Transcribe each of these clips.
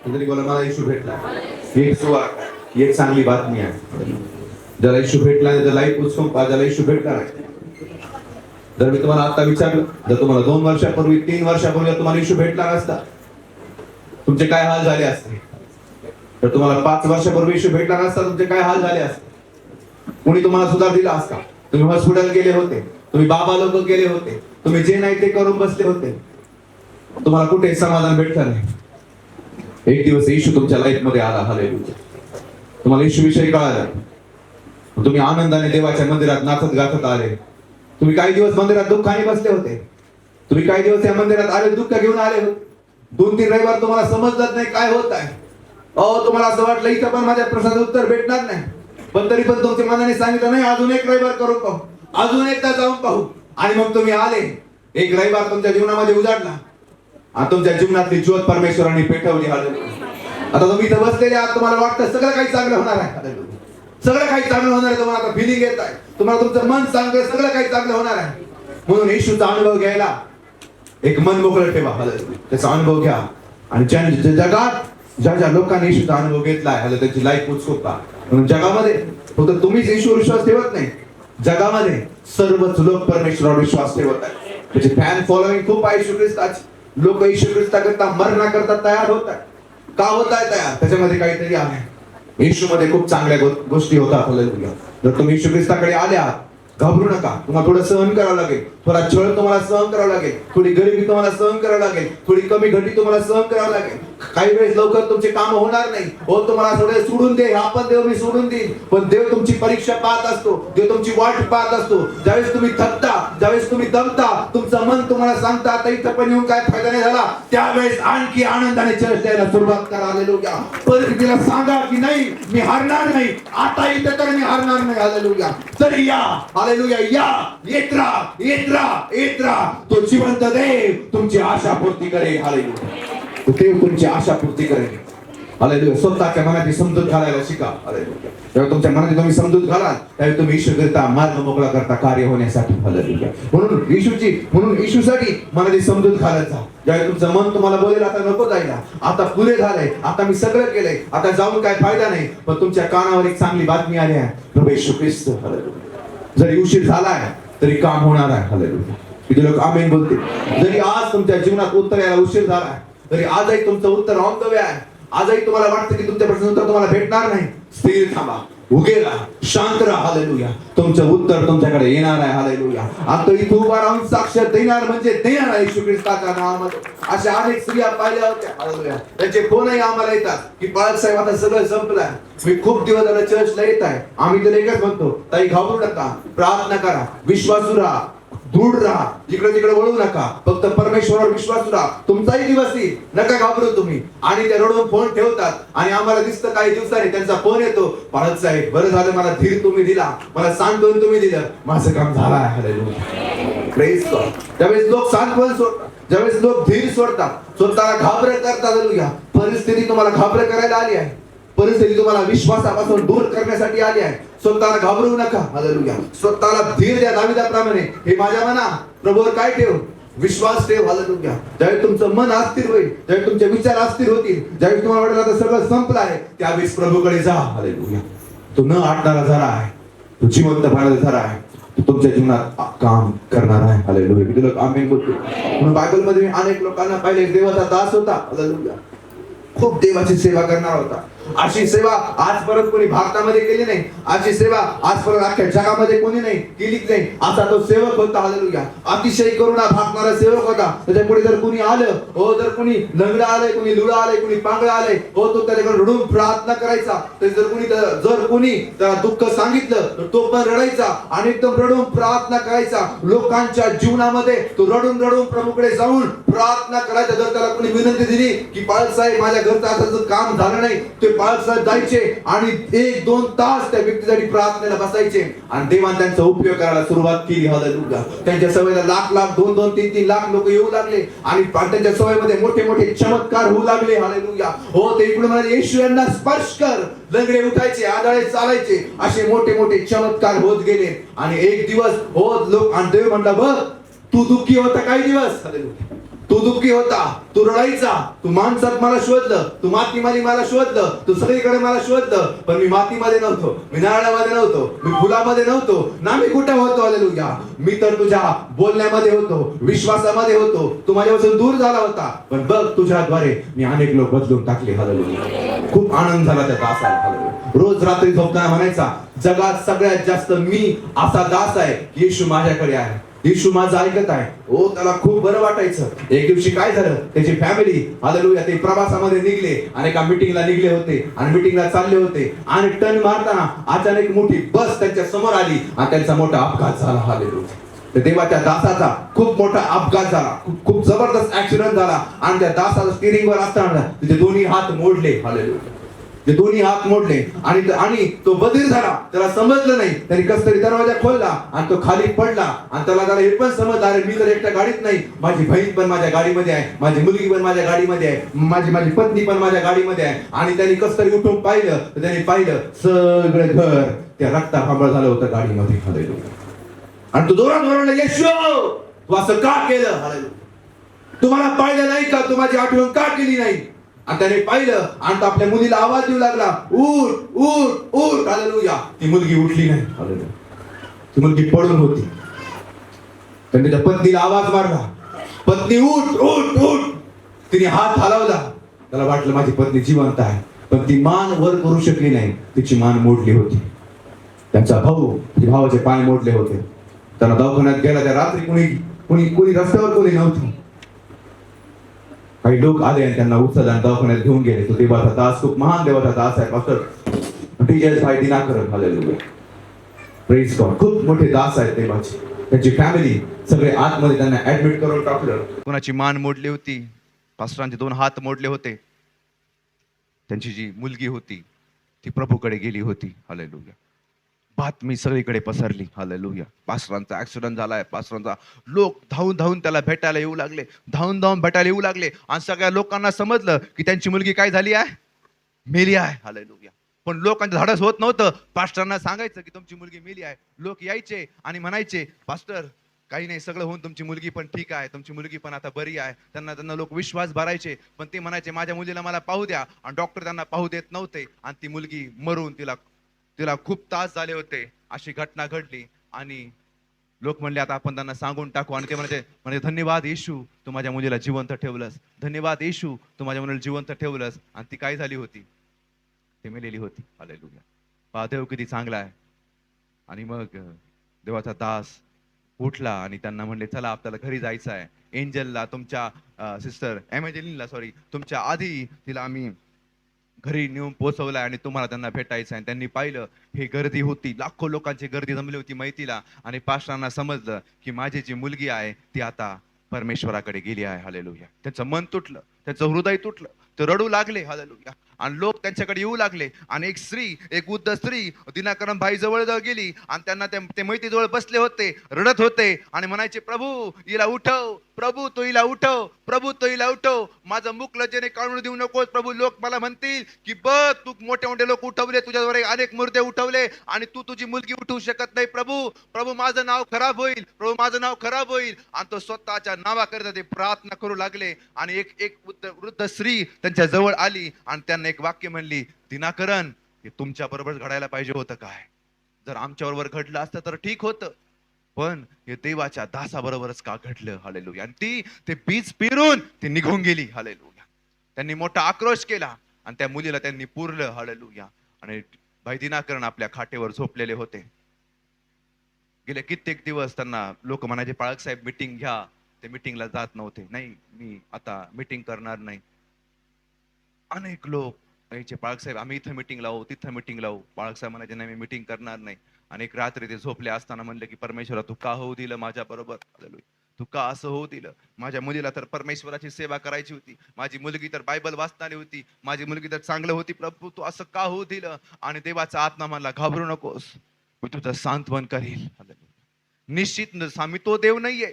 तरी बोला मला येशू भेटला. ही एक सुवार्ता आहे, ही एक चांगली बातमी आहे. ज्याला येशू भेटला नाही त्याला लाईफ उत्सव ज्याला येशू भेटला नाही. जर मी तुम्हाला आता विचारलं, जर तुम्हाला 2 वर्षापूर्वी 3 वर्षापूर्वी तुम्हाला येशू भेटला नसता, तुमचे काय हाल झाले असते? तर तुम्हाला 5 वर्षापूर्वी येशू भेटला नसता, तुमचे काय हाल झाले असते? कोणी तुम्हाला सुधार दिला असता? तुम्ही हॉस्पिटल गेले होते, तुम्ही बाबा लोक गेले होते, तुम्ही जे नाही ते करून बसले होते, तुम्हाला कुठे समाधान भेटलं नाही. एक दिवस येशू तुमच्या लाईफ मध्ये आला. हालेलुया. तुम्हाला येशू विषयी कळालं, तुम्ही आनंदाने देवाच्या मंदिरात नाचत गाचत आले. तुम्ही काही दिवस मंदिरात दुःखाने बसले होते, तुम्ही काही दिवस या मंदिरात आले दुःख घेऊन आले होते. 2-3 रविवार तुम्हाला समजलंच नाही काय होत आहे. तुम्हाला असं वाटलं इथं पण माझ्या प्रश्नाचं उत्तर भेटणार नाही, पण तरी पण तुमच्या मनाने सांगितलं नाही अजून एक रविवार करून पाहू, अजून एकदा जाऊन पाहू. आणि मग तुम्ही आले. एक रविवार तुमच्या जीवनामध्ये उजाडला आणि तुमच्या जीवनातली ज्योत परमेश्वराने पेटवली. हालेलुया. आता तुम्ही इथं बसलेले आहात, तुम्हाला वाटतं सगळं काही चांगलं होणार आहे. हालेलुया. सगळं काही चांगलं होणार आहे. तुम्हाला आता फिलिंग येत आहे, तुम्हाला तुमचं मन सांगतंय सगळं काही चांगलं होणार आहे. म्हणून येशूचा अनुभव घ्यायला एक मन मोकळं ठेवा. हालेलुया. त्याचा अनुभव घ्या. आणि जगात ज्या लोकांनी येशूचा अनुभव घेतलाय हालेलुया, त्यांची लाईफ उत्सुकता. म्हणून जगामध्ये फक्त तुम्हीच येशूवर विश्वास ठेवत नाही, जगामध्ये सर्वच लोक परमेश्वरावर विश्वास ठेवत आहेत. त्याचे फॅन फॉलोइंग खूप आहे येशू ख्रिस्ताची. लोक येशू ख्रिस्ताकरता मरणाकरता तयार होत आहे. का होत आहे तयार? त्याच्यामध्ये काहीतरी आहे. येशू मध्ये खूप चांगल्या गोष्टी होतात. हालेलुया. जर तुम्ही येशू ख्रिस्ताकडे आले आहात, घाबरू नका. तुम्हाला थोडं सहन करावं लागेल, थोडा छळ तुम्हाला सहन करावं लागेल, थोडी गरिबी तुम्हाला सहन करावं लागेल, थोडी कमी घटी तुम्हाला सहन करावं लागेल. काही वेळेस लवकर तुमचे काम होणार नाही. तुम्हाला थोडे सोडून दे, आपण देव मी सोडून देईन, पण देव तुमची परीक्षा पाहत असतो, देव तुमची वाट पाहत असतो. ज्यावेळेस तुम्ही थकता, ज्यावेळेस तुम्ही दमता, तुमचं मन तुम्हाला सांगता आता इथं पण येऊन काय फायदा नाही झाला, त्यावेळेस आणखी आनंदाने चर्च द्यायला सुरुवात करा. हालेलुया. परिस्थितीला सांगा की नाही मी हारणार नाही, आता इथं तर मी हारणार नाही. हालेलुया. तर या हालेलुया, या येत राहा, येत राहा, येत राहा. तो जिवंत देव तुमची आशा पूर्ती करेल. हालेलुया. देव तुमची आशा पूर्ती करेल. हालेलुया. स्वतःच्या मनाची समजूत घालायला शिका. हालेलुया. जेव्हा तुमच्या मनाची तुम्ही समजूत घालाल त्यावेळी तुम्ही येशू करता मार्ग मोकळा करता कार्य होण्यासाठी. हालेलुया. म्हणून येशूसाठी मनाची समजूत घालत जा. ज्यावेळी तुमचं मन तुम्हाला बोलेल आता नको जायला, आता पुरे झालंय, आता मी सगळं केलंय, आता जाऊन काय फायदा नाही, पण तुमच्या कानावर एक चांगली बातमी आली आहे, प्रभू येशू ख्रिस्त. हालेलुया. जरी उशीर झालाय तरी काम होणार आहे. हालेलुया. किती लोक आमेन बोलते? जरी आज तुमच्या जीवनात उत्तर यायला उशीर झालाय, तरी आजही तुमचं उत्तर ऑन द वे आहे. आजही तुम्हाला वाटतं की तुमच्या प्रश्नाचं उत्तर तुम्हाला भेटणार नाही, स्थिर थांबा, उगे राहा, शांत राहा. हालेलुया. तुमचं उत्तर तुमच्याकडे येणार आहे. हालेलुया. आता इथं उभा राहून साक्ष देणार म्हणजे देणार आहे येशू ख्रिस्ताच्या नावामध्ये. अशा अनेक स्त्रिया पाहिल्या होत्या. हालेलुया. त्यांचे फोनही आम्हाला येतात की बाळ साहेब आता सगळं संपलंय, मी खूप दिवस झाले चर्चला येत आहे. आम्ही तर एकच म्हणतो, ताई घाबरू नका, प्रार्थना करा, विश्वासू राहा, दृढ राहा, जिकडे तिकडे वळू नका, फक्त परमेश्वरावर विश्वास राहा, तुमचाही दिवस येईल, नका घाबरू तुम्ही. आणि ते रडून फोन ठेवतात आणि आम्हाला दिसतं काही दिवसांनी त्यांचा फोन येतो, पाळत साहेब बरं झालं, मला धीर तुम्ही दिला, मला सांत्वन तुम्ही दिलं, माझं काम झालं आहे. हालेलुया. Praise God. त्यावेळेस लोक सांत्वन सोडतात, ज्यावेळेस लोक धीर सोडतात, स्वतःला घाबरत करतात. हालेलुया. परिस्थिती तुम्हाला घाबरत करायला आली आहे, परिस्थिती तुम्हाला विश्वासापासून दूर करण्यासाठी आली आहे. स्वतःला घाबरू नका. हालेलुया. स्वतःला धीर द्या दाविदाप्रमाणे, हे माझ्या मना प्रभूवर काय ठेव, विश्वास ठेव. हालेलुया. ज्यावेळी तुमचं मन अस्थिर होईल, ज्यावेळी तुमचे विचार अस्थिर होतील, ज्यावेळी तुम्हाला वाटेल आता सगळं संपलं आहे, त्यावेळेस प्रभूकडे जा. हालेलुया. तो न आटणारा झरा आहे, तो जिवंत पाण्याचा झरा आहे, तो तुमच्या जीवनात काम करणार आहे. हालेलुया. किती लोक आमेन बोलतो? म्हणून बायबलमध्ये मी अनेक लोकांना पाहिले, देवाचा दास होता. हालेलुया. खूप देवाची सेवा करणार होता. अशी सेवा आजपर्यंत कोणी भारतामध्ये केली नाही, अशी सेवा आजपर्यंत अख्ख्या जगामध्ये कोणी नाही केलीच नाही. असा तो सेवक होता. हालेलुया. अतिशय करुणा भागणारा सेवक होता. त्याच्या पुढे जर कोणी आलं, जर कोणी लंगडा आलंय, कोणी लुळा आलंय, कोणी पांगळा आलंय, तो त्याच्याकडे रडून प्रार्थना करायचा. जर कोणी त्याला दुःख सांगितलं तर तो पण रडायचा आणि एकदम रडून प्रार्थना करायचा. लोकांच्या जीवनामध्ये तो रडून रडून प्रभूकडे जाऊन प्रार्थना करायचा. जर त्याला कोणी विनंती दिली की बाळासाहेब माझ्या घरचं असं काम झालं नाही, ते बाळासाहेब जायचे आणि 1-2 तास त्या व्यक्तीसाठी प्रार्थनेला बसायचे आणि देवाने त्यांचा उपयोग करायला सुरुवात केली. हालेलुया. त्यांच्या सवयीला लाख 2-2, 3-3 लाख लोक येऊ लागले आणि त्यांच्या सवयीमध्ये मोठे मोठे चमत्कार होऊ लागले. हालेलुया. ते इकडे म्हणाले, येशू यांना स्पर्श कर, लंगडे उठायचे, आंधळे चालायचे, असे मोठे मोठे चमत्कार होत गेले. आणि एक दिवस लोक आणि देव म्हणला, बघ तू दुःखी होता काही दिवस, हालेलुया, तू दुःखी होता, तू रडायचा, तू माणसात मला शोधलं, तू मातीमध्ये मला शोधलं, तू सगळीकडे मला शोधलं, पण मी मातीमध्ये नव्हतो, मी नारळामध्ये नव्हतो, मी फुलामध्ये नव्हतो ना, मी कुठे होतो? हालेलुया. मी तर तुझ्या बोलण्यामध्ये होतो, विश्वासामध्ये होतो. तू माझ्यापासून दूर झाला होता, पण बघ तुझ्याद्वारे मी अनेक लोक बदलून टाकले. हालेलुया. खूप आनंद झाला त्या दासाला. हालेलुया. रोज रात्री झोपताना म्हणायचा, जगात सगळ्यात जास्त मी असा दास आहे, येशू माझ्याकडे आहे, येशू माझं ऐकत आहे. ओ, त्याला खूप बरं वाटायचं. एक दिवशी काय झालं, त्याची फॅमिली हालेलुया ते प्रवासामध्ये निघले आणि एका मीटिंगला निघले होते आणि मीटिंगला चालले होते आणि टर्न मारताना अचानक मोठी बस त्यांच्या समोर आली आणि त्यांचा मोठा अपघात झाला. हालेलुया. त्या देवाच्या दासाचा खूप मोठा अपघात झाला, खूप जबरदस्त ऍक्सिडेंट झाला आणि त्या दासाला स्टिअरिंग वर असताना त्याचे दोन्ही हात मोडले. हालेलुया. ते दोन्ही हात मोडले आणि तो बधीर झाला. त्याला समजलं नाही, त्यांनी कस तरी दरवाजा खोलला आणि तो खाली पडला आणि त्याला हे पण समजलं, अरे मी तर एकट्या गाडीत नाही, माझी बहीण पण माझ्या गाडीमध्ये आहे, माझी मुलगी पण माझ्या गाडीमध्ये आहे, माझी पत्नी पण माझ्या गाडीमध्ये आहे. आणि त्यांनी कस तरी उठून पाहिलं तर त्यांनी पाहिलं सगळं घर त्या रक्ताभांबळ झालं होतं गाडीमध्ये. हालेलुया. आणि तो जोरात ओरडला, येशू तू असं का केलं? हालेलुया. तुम्हाला पाहिलं नाही का? तू माझी आठवण का केली नाही? आणि त्याने पाहिलं आणि आपल्या मुलीला आवाज देऊ लागला, उठ उठ उठ. हालेलुया. ती मुलगी उठली नाही. हालेलुया. ती मुलगी पडून होती. त्याने त्या पत्नीला आवाज मारला, पत्नी उठ उठ उठ. तिने हात हलवला. त्याला वाटलं माझी पत्नी जिवंत आहे, पण ती मान वर करू शकली नाही, तिची मान मोडली होती. त्यांचा भावाचे पाय मोडले होते. त्यांना दवाखान्यात गेला. त्या रात्री कुणी रस्त्यावर कोणी नव्हतं. काही लोक आले आणि त्यांना उचलले आणि दवाखान्यात घेऊन गेले. तो देवाचा दास, खूप महान देवाचा दास आहे, पास्टर टीचर्स भाई दिनाकरन. हालेलुया. Praise God. खूप मोठे दास आहेत देवाचे. त्यांची फॅमिली सगळे आतमध्ये त्यांना ऍडमिट करून टाकलं. कोणाची मान मोडली होती, पास्टरांचे 2 हात मोडले होते. त्यांची जी मुलगी होती ती प्रभूकडे गेली होती. हालेलुया. बातमी सगळीकडे पसरली. हालेलुया. पास्टरांचा ऍक्सिडेंट झालाय. पास्टरांचा लोक धावून धावून त्याला भेटायला येऊ लागले, धावून धावून भेटायला येऊ लागले आणि सगळ्या लोकांना समजलं की त्यांची मुलगी काय झाली आहे, मेली आहे. हालेलुया. पण लोकांचं धाडस होत नव्हतं पास्टरांना सांगायचं की तुमची मुलगी मेली आहे. लोक यायचे आणि म्हणायचे, पास्टर काही नाही, सगळं होऊन तुमची मुलगी पण ठीक आहे, तुमची मुलगी पण आता बरी आहे. त्यांना लोक विश्वास भरायचे, पण ते म्हणायचे माझ्या मुलीला मला पाहू द्या. आणि डॉक्टर त्यांना पाहू देत नव्हते आणि ती मुलगी मरून तिला खूप तास झाले होते. अशी घटना घडली आणि लोक म्हणले आता आपण त्यांना सांगून टाकू. आणि ते म्हणजे धन्यवाद येशू, तू माझ्या मुलीला जिवंत ठेवलंस. धन्यवाद येशू, तू माझ्या मुलीला जिवंत ठेवलंस. आणि ती काय झाली होती, ती मेलेली होती. हालेलुया. पहा देव किती चांगला आहे. आणि मग देवाचा दास उठला आणि त्यांना म्हणले चला आपल्याला घरी जायचं आहे. एंजलला तुमच्या सिस्टर एमेजलिनला तुमच्या आधी तिला आम्ही घरी नेऊन पोहोचवलं आणि तुम्हाला त्यांना भेटायचं आहे. त्यांनी पाहिलं हे गर्दी होती, लाखो लोकांची गर्दी जमली होती मैतीला. आणि पास्टरांना समजलं की माझी जी मुलगी आहे ती आता परमेश्वराकडे गेली आहे. हालेलुया. त्यांचं मन तुटलं, त्यांचं हृदय तुटलं, ते रडू लागले. हालेलुया. आणि लोक त्यांच्याकडे येऊ लागले आणि एक वृद्ध स्त्री दिनाकरन भाई जवळ गेली आणि त्यांना ते मैती जवळ बसले होते, रडत होते आणि म्हणायचे, प्रभू हिला उठव, प्रभू तो हिला उठव, प्रभू तो हिला उठव, माझं मुख लज्जेने काढून देऊ नकोस. प्रभू लोक मला म्हणतील की बघ तू मोठे मोठे लोक उठवले, तुझ्याद्वारे अनेक मुर्दे उठवले आणि तू तुझी मुलगी उठवू शकत नाही. प्रभू माझं नाव खराब होईल, प्रभू माझं नाव खराब होईल. आणि तो स्वतःच्या नावाकरता ते प्रार्थना करू लागले. आणि एक वृद्ध स्त्री त्यांच्या जवळ आली आणि त्यांना एक वाक्य म्हणली, दिनाकरन हे तुमच्या बरोबर घडायला पाहिजे होतं काय? जर आमच्या बरोबर घडलं असतं तर ठीक होतं, पण हे देवाच्या दासाबरोबरच का घडलं? हालेलुया. आणि ते बीज पेरून ती निघून गेली. हालेलुया. त्यांनी मोठा आक्रोश केला आणि त्या मुलीला त्यांनी पुरलं. हालेलुया. आणि भाई दिनाकरन आपल्या खाटेवर झोपलेले होते. गेले कित्येक दिवस त्यांना लोक म्हणायचे, पाळक साहेब मीटिंग घ्या. ते मीटिंगला जात नव्हते. नाही मी आता मीटिंग करणार नाही. अनेक लोक यायचे, पाळक साहेब आम्ही इथं मीटिंग लावू, तिथं मीटिंग लावू. पाळक साहेब म्हणायचे नाही मी मीटिंग करणार नाही. आणि एक रात्री ते झोपले असताना म्हणले की परमेश्वरा तू का होऊ दिलं माझ्या बरोबर? तू का असं होऊ दिलं? माझ्या मुलीला तर परमेश्वराची सेवा करायची होती, माझी मुलगी तर बायबल वाचणारी होती, माझी मुलगी तर चांगलं होती. प्रभू तू असं का होऊ दिलं? आणि देवाचा आत्मा म्हणला घाबरू नकोस, मी तुझं सांत्वन करील. निश्चित मी तो देव नाहीये,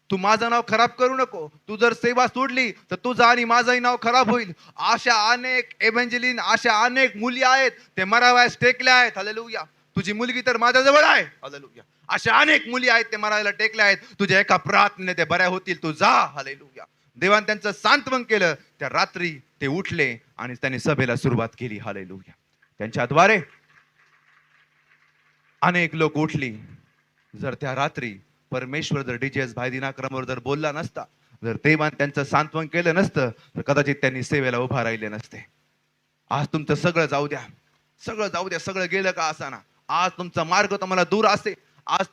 तू माझं नाव खराब करू नको. तू जर सेवा सोडली तर तुझं आणि माझंही नाव खराब होईल. अशा अनेक एव्हंजलिन, अशा अनेक मुली आहेत ते मरावयास टेकल्या आहेत. हालेलुया. तुझी मुलगी तर माझ्या जवळ आहे. हालेलुया. अशा अनेक मुली आहेत ते मरायला टेकल्या आहेत. तुझ्या एका प्रार्थनेने ते बऱ्या होतील. तू जा. हालेलुया. देवाने त्यांचं सांत्वन केलं. त्या रात्री ते उठले आणि त्यांनी सभेला सुरुवात केली. हालेलुया. त्यांच्याद्वारे अनेक लोक उठली. जर त्या रात्री परमेश्वर जर डीजेस भाई दिनाक्रमवर जर बोलला नसता, जर देवाने त्यांचं सांत्वन केलं नसतं, तर कदाचित त्यांनी सेवेला उभा राहिले नसते. आज तुमचं सगळं जाऊ द्या, सगळं जाऊ द्या, सगळं गेलं का असाना, आज तुमचा मार्ग तुम्हाला दूर असेल, आज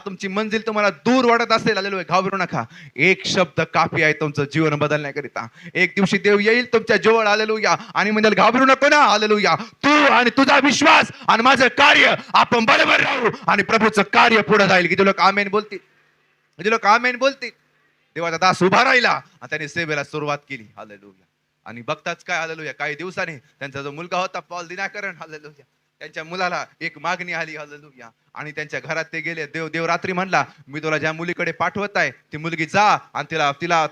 तुमची मंजिल तुम्हाला दूर वाटत असेल, हालेलुया, घाबरू नका. एक शब्द काफी आहे तुमचं जीवन बदलण्याकरिता. एक दिवशी देव येईल तुमच्या जवळ, हालेलुया, आणि म्हणजे घाबरू नको ना, हालेलुया. तू आणि तुझा विश्वास आणि माझं कार्य आपण बरोबर राहू आणि प्रभूचं कार्य पुढे जाईल. किती लोक आमेन बोलतील? किती लोक आमेन बोलतील? देवाचा दास उभा राहिला आणि त्याने सेवेला सुरुवात केली. हालेलुया. आणि बघताच काय, हालेलुया, काही दिवसांनी त्यांचा जो मुलगा होता पॉल दिनाकरण, हालेलुया, त्यांच्या मुलाला एक मागणी आली. हालेलुया. आणि त्यांच्या घरात ते गेले. देव रात्री म्हणला, मी तुला ज्या मुलीकडे पाठवत आहे ती मुलगी जा आणि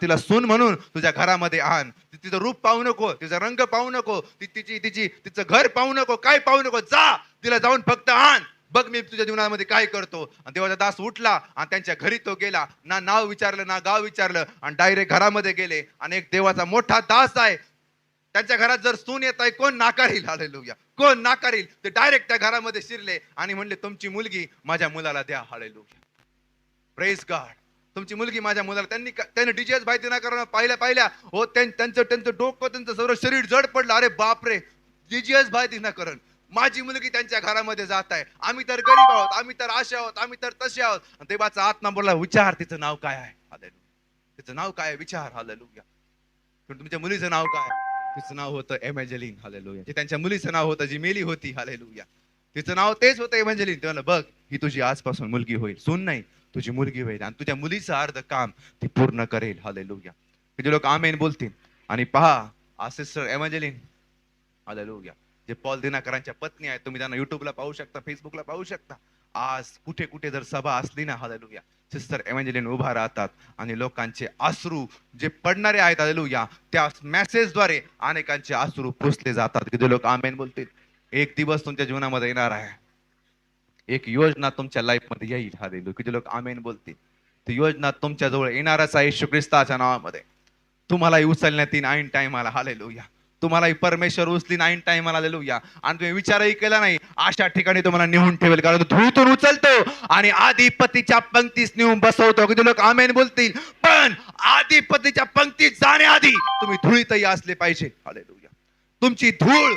तिला सून म्हणून तुझ्या घरामध्ये आण. तिचं रूप पाहू नको, तिचा रंग पाहू नको, तिचं घर पाहू नको, काय पाहू नको, जा तिला जाऊन फक्त आण. बघ मी तुझ्या जीवनामध्ये काय करतो. आणि देवाचा दास उठला आणि त्यांच्या घरी तो गेला. ना नाव विचारलं ना गाव विचारलं आणि डायरेक्ट घरामध्ये गेले. आणि एक देवाचा मोठा दास आहे, त्यांच्या घरात जर सून येत आहे, कोण नाकारील? हालेलुया. कोण नाकारील? ते डायरेक्ट त्या घरामध्ये शिरले आणि म्हणले, तुमची मुलगी माझ्या मुलाला द्या. हालेलुया. Praise God. तुमची मुलगी माझ्या मुलाला. त्यांनी डीजेस भाई दिनाकरण पाहिल्या हो, त्यांचं डोकं, त्यांचं सर्व शरीर जड पडलं. अरे बापरे, डीजेस भाई दिनाकरण, माझी मुलगी त्यांच्या घरामध्ये जात आहे. आम्ही तर गरीब आहोत, आम्ही तर अशा आहोत, आम्ही तर तसे आहोत. देवाचा आत्मा बोलला, विचार तिचं नाव काय आहे? हालेलुया. तिचं नाव काय आहे? विचार. हालेलुया. तुमच्या मुलीचं नाव काय? तिचं नाव होतं एव्हंजेलिन. हालेलुया. त्यांच्या मुलीचं नाव होतं जी मेली होती. हालेलुया. तिचं नाव तेच होतं एव्हंजेलिन. तेव्हा बघ, ही तुझी आजपासून मुलगी होईल, सून नाही, तुझी मुलगी होईल आणि तुझ्या मुलीचं अर्ध काम ती पूर्ण करेल. हालेलुया. किती लोक आमेन बोलतील? आणि पहा, सिस्टर एव्हंजेलिन, हालेलुया, जे पॉल दिनाकरांच्या पत्नी आहेत, तुम्ही त्यांना युट्यूबला पाहू शकता, फेसबुकला पाहू शकता. आज कुठे कुठे जर सभा असली ना, हालेलुया, सिस्टर एव्हंजेलिन उभा राहतात आणि लोकांचे अश्रू जे पडणारे आहेत, हालेलुया, त्या मेसेजद्वारे अनेकांचे अश्रू पुसले जातात. किती लोक आमेन बोलतील? एक दिवस तुमच्या जीवनामध्ये येणार आहे, एक योजना तुमच्या लाईफ मध्ये येईल. हालेलुया. किती लोक आमेन बोलतील? ती योजना तुमच्या जवळ येणारच आहे येशू ख्रिस्ताच्या नावामध्ये. तुम्हालाही उचलण्यात येईल ऐन टाइमला. हालेलुया. तुम्हालाही परमेश्वर उचलीन ऐन टाइमला. हालेलुया. आणि तुम्ही विचारही केला नाही, अशा ठिकाणी तुम्हाला नेऊन ठेवेल, कारण तो धुळीतून उचलतो आणि आधिपतीच्या पंक्तीस नेऊन बसवतो. किती लोक आमेन बोलतील? पण आधिपतीच्या पंक्तीत जाण्याआधी तुम्ही धुळीतही असले पाहिजे. हालेलुया. तुमची धूळ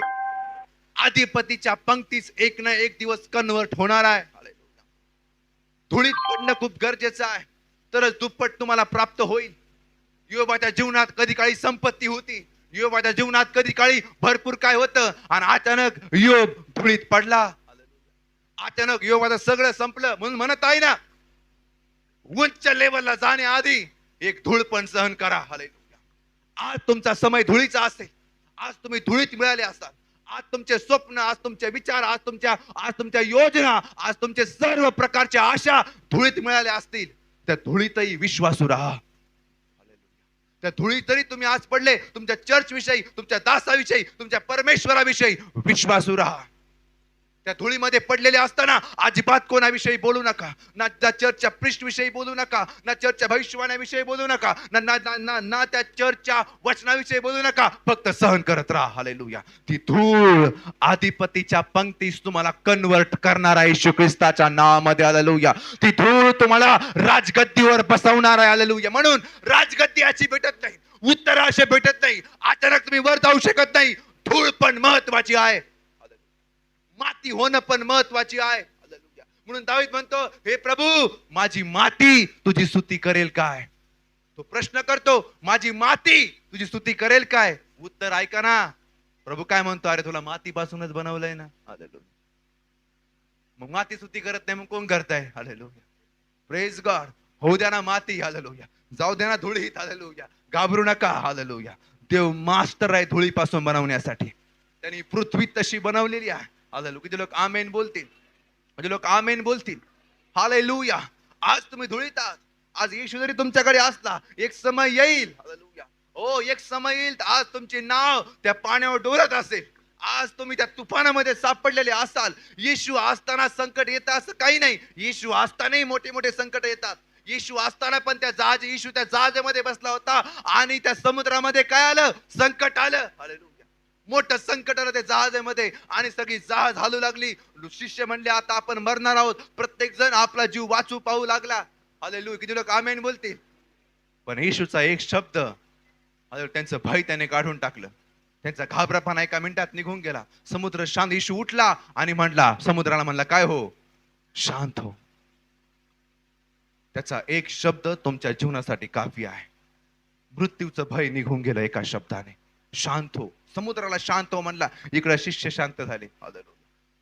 अधिपतीच्या पंक्तीस एक ना एक दिवस कन्वर्ट होणार आहे. हालेलुया. धुळीत पडणं खूप गरजेचं आहे, तरच दुप्पट तुम्हाला प्राप्त होईल. योबाच्या जीवनात कधी काळी संपत्ती होती, योबाच्या जीवनात कधी काळी भरपूर काय होतं, आणि अचानक योब धुळीत पडला. अचानक योबाचं सगळं संपलं. म्हणून म्हणत आहे ना, उंच लेवलला जाण्याआधी एक धूळ पण सहन करा. हालेलुया. आज तुमचा समय धुळीचा असेल, आज तुम्ही धुळीत मिळाले असाल, आज तुमचे स्वप्न, आज तुमचे विचार, आज तुमच्या योजना, आज तुमचे सर्व प्रकारच्या आशा धुळीत मिळाल्या असतील, त्या धुळीतही विश्वासू राहा. त्या धुळीत जरी तुम्ही आज पडले, तुमच्या चर्च विषयी, तुमच्या दासाविषयी, तुमच्या परमेश्वराविषयी विश्वासू राहा. त्या धुळीमध्ये पडलेले असताना अजिबात कोणाविषयी बोलू नका. ना त्या चर्चच्या प्रिस्ट विषयी बोलू नका, ना चर्चच्या भविष्यवाण्याविषयी बोलू नका, ना त्या चर्चच्या वचनाविषयी बोलू नका. फक्त सहन करत राहा. हालेलुया. ती धूळ अधिपतीच्या पंक्तीस तुम्हाला कन्वर्ट करणार आहे येशू ख्रिस्ताच्या नावामध्ये. हालेलुया. ती धूळ तुम्हाला राजगद्दीवर बसवणार आहे. हालेलुया. म्हणून राजगद्दी अशी भेटत नाही, उत्तर असे भेटत नाही, अचानक तुम्ही वर जाऊ शकत नाही. धूळ पण महत्वाची आहे, माती होणं पण महत्वाची आहे. म्हणून दावीद म्हणतो, हे प्रभू, माझी माती तुझी स्तुती करेल काय? तो प्रश्न करतो, माझी माती तुझी स्तुती करेल काय? उत्तर ऐका ना, प्रभू काय म्हणतो, अरे तुला मातीपासूनच बनवलंय ना. हालेलुया. मग माती स्तुती करत नाही, मग कोण करताय? हालेलुया. Praise God. होऊ द्या ना माती. हालेलुया. जाऊ द्या ना धुळीत. हालेलुया. घाबरू नका. हालेलुया. देव मास्टर आहे धुळीपासून बनवण्यासाठी. त्यांनी पृथ्वी तशी बनवलेली आहे. हालेलुया. किती लोक आमेन बोलतील? म्हणजे लोक आमेन बोलतील? हालेलुया. आज तुम्ही धुळीत आहात. आज येशू जरी तुमच्याकडे असला, एक समय येईल, हालेलुया, हो, एक समय येईल, आज तुमचे नाव त्या पाण्यावर डोलत असेल. आज तुम्ही त्या तुफानामध्ये सापडलेले असाल. येशू असताना संकट येतं असं काही नाही. येशू असतानाही मोठे मोठे संकट येतात. येशू असताना पण येशू त्या जहाजामध्ये बसला होता आणि त्या समुद्रामध्ये काय आलं? संकट आलं. हालेलुया. मोठं संकट आलं त्या जहाजामध्ये आणि सगळी जहाज हालू लागली. शिष्य म्हणले आता आपण मरणार आहोत. प्रत्येक जण आपला जीव वाचू पाहू लागला. हालेलुया. किती लोक आमेन बोलतील? पण येशूचा एक शब्द त्यांचं भय त्याने काढून टाकलं. त्यांचा घाबरापणा एका मिनिटात निघून गेला. समुद्र शांत. येशू उठला आणि म्हणला, समुद्राला म्हणला, काय हो? शांत हो. त्याचा एक शब्द तुमच्या जीवनासाठी काफी आहे. मृत्यूचं भय निघून गेलं एका शब्दाने. शांत हो. समुद्राला शांत हो म्हणला, इकडे शिष्य शांत झाले.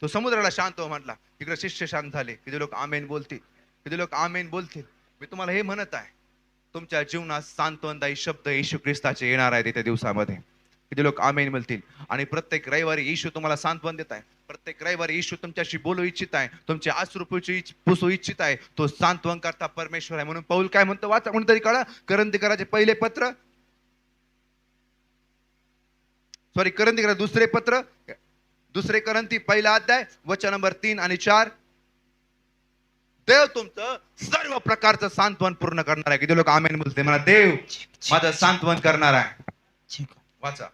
तो समुद्राला शांत हो म्हणला, इकडे शिष्य शांत झाले. किती लोक आमेन बोलतील? किती लोक आमेन बोलतील? मी तुम्हाला हे म्हणत आहे, तुमच्या जीवनात सांत्वनदायी शब्द येशू ख्रिस्ताचे येणार आहेत येत्या दिवसामध्ये. किती लोक आमेन बोलतील? आणि प्रत्येक रविवारी येशू तुम्हाला सांत्वन देत आहे. प्रत्येक रविवारी येशू तुमच्याशी बोलू इच्छित आहे, तुमचे अश्रू पुसू इच्छित आहे. तो सांत्वन करता परमेश्वर आहे. म्हणून पौल काय म्हणतो? वाचा कोणतरी काढा. करंथीकराचे पहिले पत्र, करंथीकरा दुसरे पत्र, दुसरे करंथी पहिला अध्याय वचन नंबर 3 आणि 4. देव तुमचं सर्व प्रकारचं सांत्वन पूर्ण करणार आहे. किती लोक आमेन बोलते? मला देव माझं सांत्वन करणार आहे. वाचा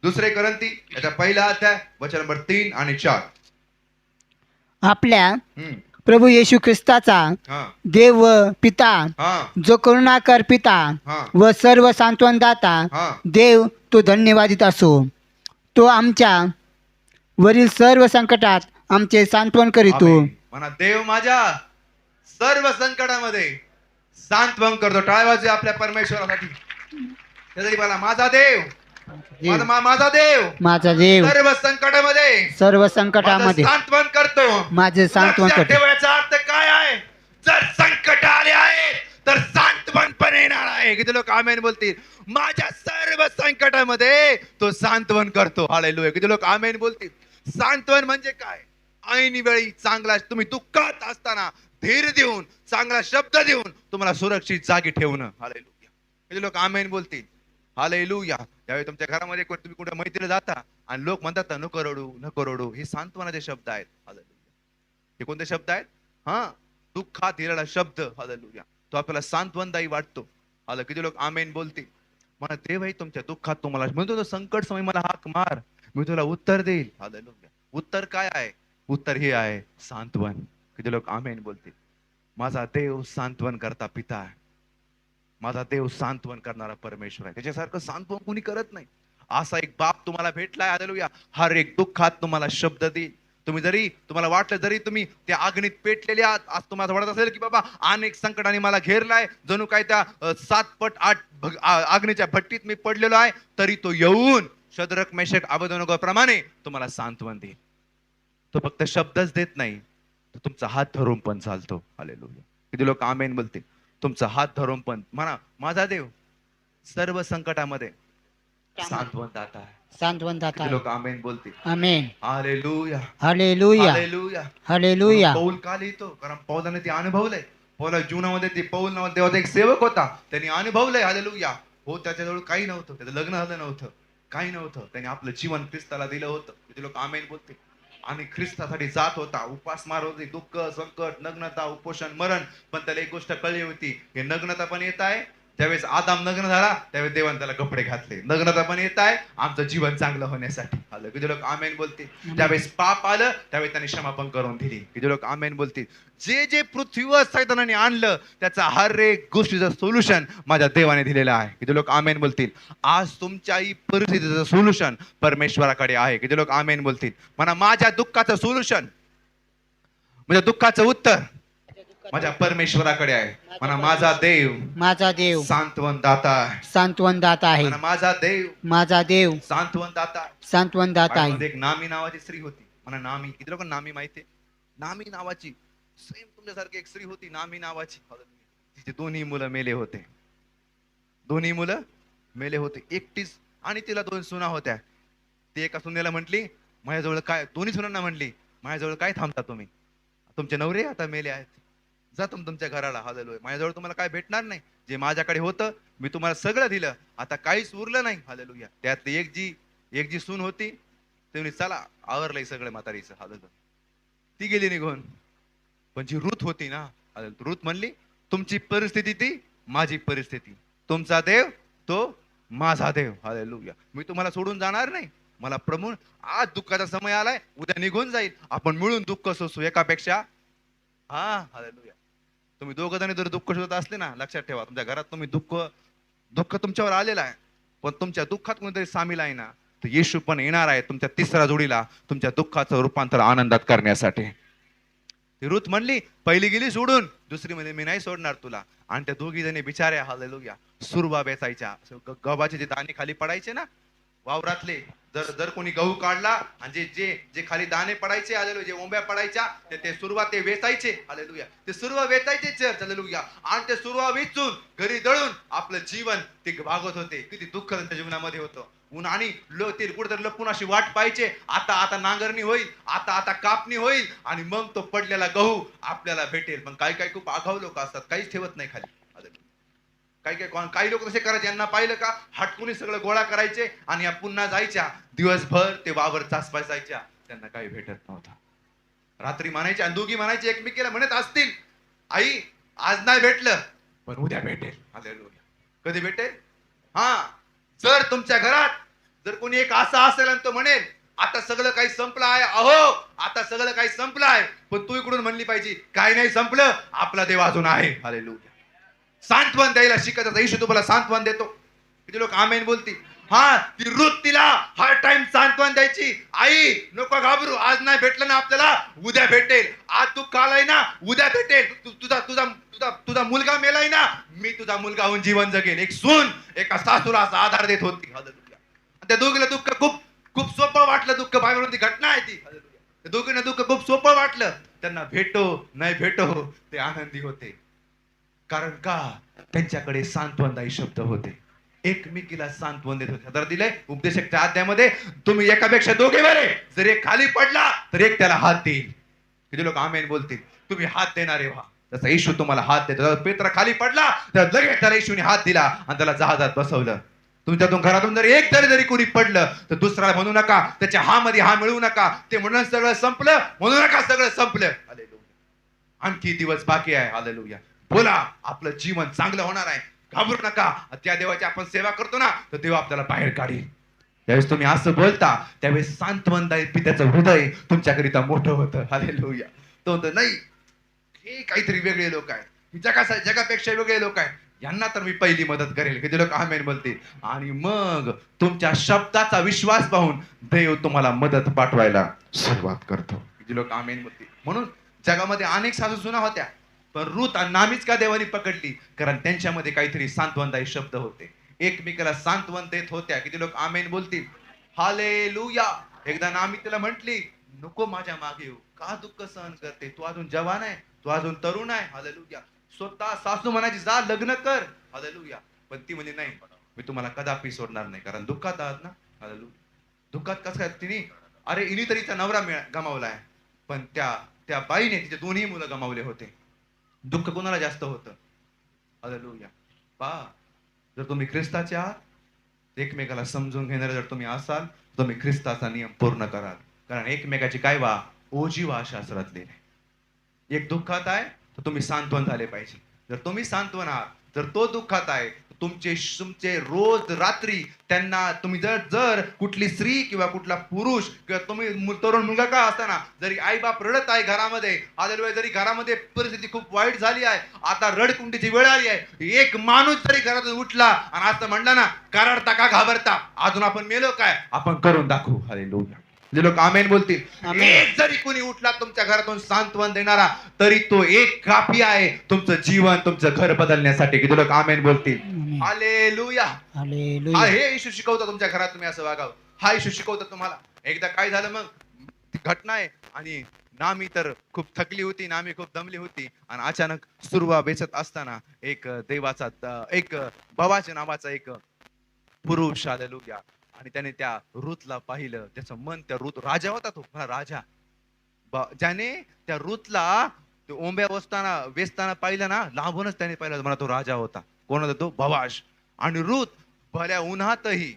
दुसरे करंथी याचा पहिला अध्याय वचन नंबर 3 आणि 4. आपल्या प्रभू येशू ख्रिस्ताचा देव व पिता, जो करुणाकर पिता व सर्व सांत्वनदाता देव, तो धन्यवादित असो. तो आमच्या वरील सर्व संकटात आमचे सांत्वन करीतो. म्हणा, देव माझ्या सर्व संकटामध्ये सांत्वन करतो. टाळ्या वाजवे आपल्या परमेश्वरासाठी. त्यासाठी मला माझा देव, माझा देव, माझा देव सर्व संकटामध्ये सांत्वन करतो. माझे सांत्वन करतो. याचा अर्थ काय आहे? जर संकट आले आहे तर सांत्वन पण येणार आहे. किती लोक आमेन बोलतील? माझ्या सर्व संकटामध्ये तो सांत्वन करतो. हालेलुया. किती लोक आमेन बोलतील? सांत्वन म्हणजे काय? ऐन वेळी चांगला, तुम्ही दुःखात असताना धीर देऊन, चांगला शब्द देऊन तुम्हाला सुरक्षित जागी ठेवणं. हालेलुया. किती लोक आमेन बोलतील? हालेलुया. त्यावेळी तुमच्या घरामध्ये तुम्ही कुठे मैत्रीला जाता आणि लोक म्हणतात नको रडू, नको रडू, हे सांत्वनाचे शब्द आहेत. हालेलुया. हे कोणते शब्द आहेत? दुःखात दिलेला शब्द. हालेलुया. तो आपल्याला सांत्वनदायी वाटतो. हालेलुया. किती लोक आमेन बोलतील? मला देव आहे तुमच्या दुःखात तुम्हाला म्हणतो, संकट समय मला हाक मार, मी तुला उत्तर देईल. हालेलुया. उत्तर काय आहे? उत्तर हे आहे सांत्वन. किती लोक आमेन बोलतील? माझा देव सांत्वन करता पिता आहे. माझा देव सांत्वन करणारा परमेश्वर आहे. त्याच्यासारखं सांत्वन कोणी करत नाही. असा एक बाप तुम्हाला भेटलाय. हालेलुया. हर एक दुःखात तुम्हाला शब्द देईल. तुम्हाला वाटलं जरी तुम्ही त्या अग्नीत पेटलेले आहात, आज तुम्हाला वाटत असेल की बाबा अनेक संकटाने मला घेरलाय, जणू काय त्या 7 पट 8 अग्नीच्या भट्टीत मी पडलेलो आहे, तरी तो येऊन शद्रक मेशक अबेदनेगो प्रमाणे तुम्हाला सांत्वन देईल. तो फक्त शब्दच देत नाही, तो तुमचा हात धरून पण चालतो. हालेलुया. किती लोक आमेन बोलतील? तुमचा हात धरून पण म्हणा, माझा देव सर्व संकटामध्ये सांत्वन दाता आहे. सांत्वन दाता. लोक आमेन बोलतील? Amen. Hallelujah. Hallelujah. Hallelujah. Hallelujah. Paul का लिहितो? कारण पौलाने ते अनुभवलंय. पौला जीवनामध्ये ते पौल नावाचा देवाचा एक सेवक होता. त्यांनी अनुभवलंय. हालेलुया. हो, त्याच्याजवळ काही नव्हतं, त्याचं लग्न झालं नव्हतं, काही नव्हतं, त्याने आपलं जीवन ख्रिस्ताला दिलं होतं. किती लोक आमेन बोलतील? आणि ख्रिस्तासाठी जात होता. उपासमार होती, दुःख, संकट, नग्नता, उपोषण, मरण. पण त्याला एक गोष्ट कळली होती, हे नग्नता पण येत आहे. त्यावेळेस आदाम नग्न झाला, त्यावेळेस देवाने त्याला कपडे घातले. नग्नता पण येत आहे आमचं जीवन चांगलं होण्यासाठी. आलं. किती लोक आमेन बोलतील? त्यावेळेस पाप आलं, त्यावेळेस त्यांनी क्षमापण करून दिली. किती लोक आमेन बोलतील? जे जे पृथ्वीवर सैतानाने आणलं, त्याचा हर एक गोष्टीचं सोल्युशन माझ्या देवाने दिलेलं आहे. किती लोक आमेन बोलतील? आज तुमच्याही परिस्थितीचं सोल्युशन परमेश्वराकडे आहे. किती लोक आमेन बोलतील? म्हणा, माझ्या दुःखाचं सोल्युशन, माझ्या दुःखाचं उत्तर माझ्या परमेश्वराकडे आहे. म्हणा, माझा देव सांत्वन दाता आहे. सांत्वन दाता आहे. माझा देव सांत्वन दाता आहे. एक नामी नावाची स्त्री होती. म्हणा, नामी. किती लोक नामी माहितीये? नामी नावाची सेम तुमच्यासारखी एक स्त्री होती, नामी नावाची. तिचे दोन्ही मुलं मेले होते. दोन्ही मुलं मेले होते. एकटीच. आणि तिला 2 सुना होत्या. ती एका सुनेला म्हटली, माझ्याजवळ काय, दोन्ही सुनांना म्हटली, माझ्याजवळ काय थांबता तुम्ही? तुमचे नवरे आता मेले आहेत, जा तुमच्या घराला. हालेलुया. माझ्याजवळ तुम्हाला काय भेटणार नाही. जे माझ्याकडे होतं मी तुम्हाला सगळं दिलं, आता काहीच उरलं नाही. हालेलुया. त्यातली एक जी सून होती, ते चला आवरलंय सगळं म्हातारीचं. हालेलुया. ती गेली निघून. पण जी रूथ होती ना, रुत म्हणली तुमची परिस्थिती ती माझी परिस्थिती, तुमचा देव तो माझा देव. हालेलुया. मी तुम्हाला सोडून जाणार नाही. मला प्रभू आज दुःखाचा समय आलाय, उद्या निघून जाईल, आपण मिळून दुःख सोसू एकापेक्षा. हा हालेलुया. तुम्ही दोघं जण जर दुःख शोधत असले ना, लक्षात ठेवा तुमच्या घरात तुम्ही दुःख तुमच्यावर आलेलं आहे, पण तुमच्या दुःखात कोणीतरी सामील आहे ना, तर येशू पण येणार आहे तुमच्या तिसऱ्या जोडीला तुमच्या दुःखाचं रूपांतर आनंदात करण्यासाठी. ती रुत म्हणली पहिली गेली सोडून, दुसरी म्हणजे मी नाही सोडणार तुला. आणि त्या दोघी जणी बिचाऱ्या हालेलुया सुरवा बेचायच्या. गव्हाचे जे दाणे खाली पडायचे ना वावरातले, जर जर कोणी गहू काढला आणि जे जे जे खाली दाणे पडायचे हालेलुया, जे ओंब्या पडायच्या ते सुरवा ते वेचायचे हालेलुया. ते सुरवा वेचायचे चर्च हालेलुया. आणि ते सुरवा वेचून घरी दळून आपलं जीवन ते भागवत होते. किती दुःख त्यांच्या जीवनामध्ये होतं. ऊन आणि ते कुठेतरी लपून अशी वाट पाहिजे, आता नांगरणी होईल, आता कापणी होईल आणि मग तो पडलेला गहू आपल्याला भेटेल. पण काही खूप आगाऊ लोक असतात, काहीच ठेवत नाही खाली. काही लोक तसे करायचे, यांना पाहिलं का हटकून सगळं गोळा करायचे आणि या पुन्हा जायच्या दिवसभर ते वावर चासपाय जायच्या, त्यांना काही भेटत नव्हता. रात्री म्हणायचे आणि दोघी म्हणायचे एकमेकीला म्हणत असतील, आई आज नाही भेटलं पण उद्या भेटेल. हालेलुया. कधी भेटेल? हा, जर तुमच्या घरात जर कोणी एक असा असेल आणि तो म्हणेल आता सगळं काही संपलं आहे, अहो आता सगळं काही संपलं आहे, पण तू इकडून म्हणली पाहिजे काही नाही संपलं, आपला देव अजून आहे. हालेलुया. सांत्वन द्यायला शिकत येशू तुम्हाला सांत्वन देतो. किती लोक आमेन बोलतील? हा, ती रुत तिला हर टाइम सांत्वन द्यायची, आई नको घाबरू, आज नाही भेटलं ना आपल्याला उद्या भेटेल, आज तू आलाय ना उद्या भेटेल, तुझा मुलगा मेलाय ना मी तुझा मुलगा होऊन जीवन जगेल. एक सून एका सासूला असा आधार देत होती. हालेलुया. त्या दोघीला दुःख खूप खूप सोपं वाटलं. दुःख बाहेरून ती घटना आहे ती. हालेलुया. त्या दोघींना दुःख खूप सोपं वाटलं. त्यांना भेटो नाही भेटो ते आनंदी होते, कारण का त्यांच्याकडे सांत्वनदायी शब्द होते, एकमेकीला सांत्वन देत होते. तर दिलंय उपदेशकच्या अध्यायामध्ये, तुम्ही एकापेक्षा दोघे बरे, जर एक खाली पडला तर एक त्याला हात देईल. किती लोक आमेन बोलतील? तुम्ही हात देणारे व्हा, जसा येशू तुम्हाला हात देतो. पेत्र खाली पडला तर लगेच त्याला येशूने हात दिला आणि त्याला जहाजात बसवलं. तुमच्यातून घरातून जर एक जरी कोणी पडलं तर दुसऱ्याला म्हणू नका त्याच्या हा मध्ये हा मिळवू नका, ते म्हणून सगळं संपलं म्हणू नका सगळं संपलं. हालेलुया. आणखी दिवस बाकी आहे. हालेलुया. बोला, आपलं जीवन चांगलं होणार आहे, घाबरू नका. त्या देवाची आपण सेवा करतो ना, तर देव आपल्याला बाहेर काढेल. त्यावेळेस तुम्ही असं बोलता त्यावेळेस सांत्वनदायी पित्याचं हृदय तुमच्याकरिता मोठं होतं. हालेलुया. तो म्हणतो नाही, हे काहीतरी वेगळे लोक आहेत, जगापेक्षा वेगळे लोक आहेत, यांना तर मी पहिली मदत करेल. किती लोक आमेन बोलतील? आणि मग तुमच्या शब्दाचा विश्वास पाहून देव तुम्हाला मदत पाठवायला सुरुवात करतो. किती लोक आमेन बोलतील? म्हणून जगामध्ये अनेक सासू सुना होत्या, पण रुत आणि नामीच का देवानी पकडली? कारण त्यांच्यामध्ये काहीतरी सांत्वनदायी शब्द होते, एकमेकाला सांत्वन देत होत्या. किती लोक आमेन बोलतील? हालेलुया. एकदा नामी तिला म्हटली, नको माझ्या मागे येऊ, का दुःख सहन करते, तू अजून जवान आहे, तू अजून तरुण आहे. हालेलुया. स्वतः सासू म्हणायची जा लग्न कर. हालेलुया. पण ती म्हणजे नाही, मी तुम्हाला कदापि सोडणार नाही, कारण दुःखात आहात ना. हालेलुया. दुःखात कसं काय? तिने अरे इनी तरीचा नवरा गमावलाय, पण त्या बाईने तिचे दोन्ही मुलं गमावले होते. दुःख कोणाला जास्त होतं? हालेलुया. पहा, जर तुम्ही ख्रिस्ताचे आहात, एकमेकाला समजून घेणारे जर तुम्ही असाल, तुम्ही ख्रिस्ताचा नियम पूर्ण कराल. कारण एकमेकाची काय वा ओजी वा शास्त्रातले. एक दुःखात आहे तर तुम्ही सांत्वन झाले पाहिजे. जर तुम्ही सांत्वन आहात, जर तो दुःखात आहे, तुमचे रोज रात्री त्यांना तुम्ही जर कुठली स्त्री किंवा कुठला पुरुष किंवा तुम्ही तरुण मुलगा का असताना जरी आई बाप रडत आहे घरामध्ये, हालेलुया, जरी घरामध्ये परिस्थिती खूप वाईट झाली आहे, आता रडकुंडीची वेळ आली आहे, एक माणूस जरी घरातून उठला आणि असं म्हणला ना, कराडता का घाबरता, अजून आपण मेलो काय, आपण करून दाखवू. हालेलुया. जे लोक आमेन बोलतील. एक जरी कोणी उठला तुमच्या घरातून सांत्वन देणारा, तरी तो एक काफी आहे तुमचं जीवन, तुमचं घर बदलण्यासाठी. किती लोक आमेन बोलतील? हालेलुया. हालेलुया. हे येशू शिकवता तुमच्या घरात तुम्ही असं वागावं. हा येशू शिकवता तुम्हाला. एकदा काय झालं, मग ती घटना आहे आणि नामी तर खूप थकली होती, नामी खूप दमली होती आणि अचानक सुरवा बेचत असताना एक देवाचा एक बवाच नावाचा एक पुरुष हालेलुया, आणि त्याने त्या रूतला पाहिलं. त्याचं मन त्या रूत, राजा होता तो राजा, ज्याने त्या रूतला ओंब्या वेचताना पाहिलं ना, लांबूनच त्याने पाहिलं, मला तो राजा होता. कोण होता तो? भवाश. आणि रूत भल्या उन्हातही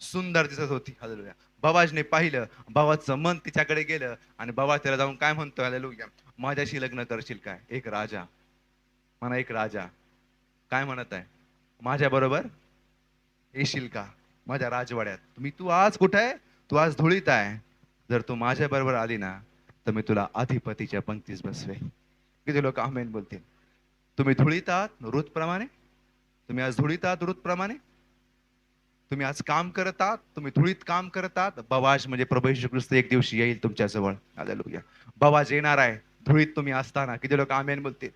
सुंदर दिसत होती. हालेलुया. बवाजने पाहिलं, बवाजचं मन तिच्याकडे गेलं आणि बवाज त्याला जाऊन काय म्हणतोय, हालेलुया, माझ्याशी लग्न करशील काय? एक राजा, म्हणा एक राजा काय म्हणत आहे, माझ्या बरोबर येशील का माझ्या राजवाड्यात? तू आज कुठे आहे? तू आज धुळीत आहे. जर तू माझ्या बरोबर आली ना तर मी तुला अधिपतीच्या पंक्तीस बसवे. किती लोक आमेन बोलतील? तुम्ही धुळीत आहात रूत प्रमाणे, तुम्ही आज धुळीत आहात रूत प्रमाणे, तुम्ही आज काम करत आहात, तुम्ही धुळीत काम करत आहात. बवाज म्हणजे प्रभू येशू ख्रिस्त एक दिवशी येईल तुमच्या जवळ. हालेलुया. बवाज येणार आहे धुळीत तुम्ही असताना. किती लोक आमेन बोलतील?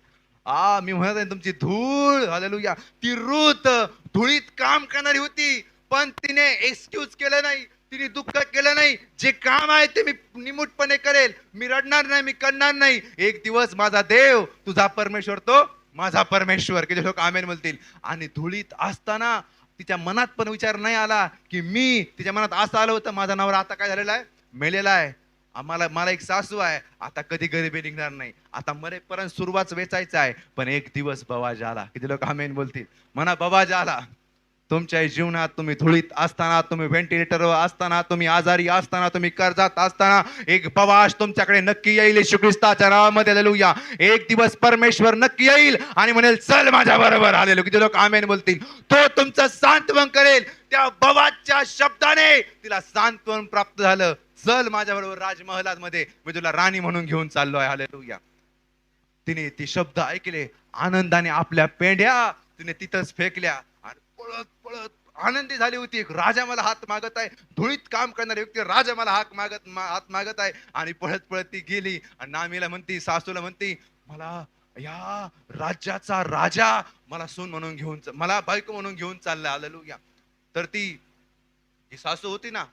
मी म्हणत आहे तुमची धूळ, हालेलुया, ती रूत धुळीत काम करणारी होती, पण तिने एक्सक्यूज केलं नाही, तिने दुःख केलं नाही. जे काम आहे ते मी निमूटपणे करेल, मी रडणार नाही, मी करणार नाही. एक दिवस माझा देव तुझा परमेश्वर तो माझा परमेश्वर. किती लोक आमेन बोलतील? आणि धुळीत असताना तिच्या मनात पण विचार नाही आला की मी, तिच्या मनात असं आलं होतं माझा नवरा आता काय झालेला आहे, मेलेला आहे, मला एक सासू आहे, आता कधी गरिबी निघणार नाही, आता मरेपर्यंत सुरुवात वेचायचं आहे. पण एक दिवस बवाज आला. किती लोक आमेन बोलतील? म्हणा बवाज आला. तुमच्या जीवनात तुम्ही धुळीत असताना, तुम्ही व्हेंटिलेटरवर असताना, तुम्ही आजारी असताना, तुम्ही कर्जात असताना एक बवाज तुमच्याकडे नक्की येईल येशू ख्रिस्ताच्या नावामध्ये. हालेलुया. एक दिवस परमेश्वर नक्की येईल आणि म्हणेल चल माझ्या बरोबर. हालेलुया. किती लोक आमेन बोलतील? तो तुमचं सांत्वन करेल. त्या बवाजच्या शब्दाने तिला सांत्वन प्राप्त झालं. चल माझ्या बरोबर राजमहालात मध्ये, मी तुला राणी म्हणून घेऊन चाललोय. हालेलुया. तिने ती शब्द ऐकले, आनंदाने आपल्या पेंढ्या तिने तिथंच फेकल्या आणि पळत पळत आनंदी झाली होती. एक राजा मला हात मागत आहे, धुळीत काम करणारी व्यक्ती राजा मला हात मागत आहे. आणि पळत पळत ती गेली आणि नामीला म्हणती, सासूला म्हणती, मला या राज्याचा राजा मला सून म्हणून घेऊन, मला बायको म्हणून घेऊन चालला. हालेलुया. तर ती जी सासू होती ना,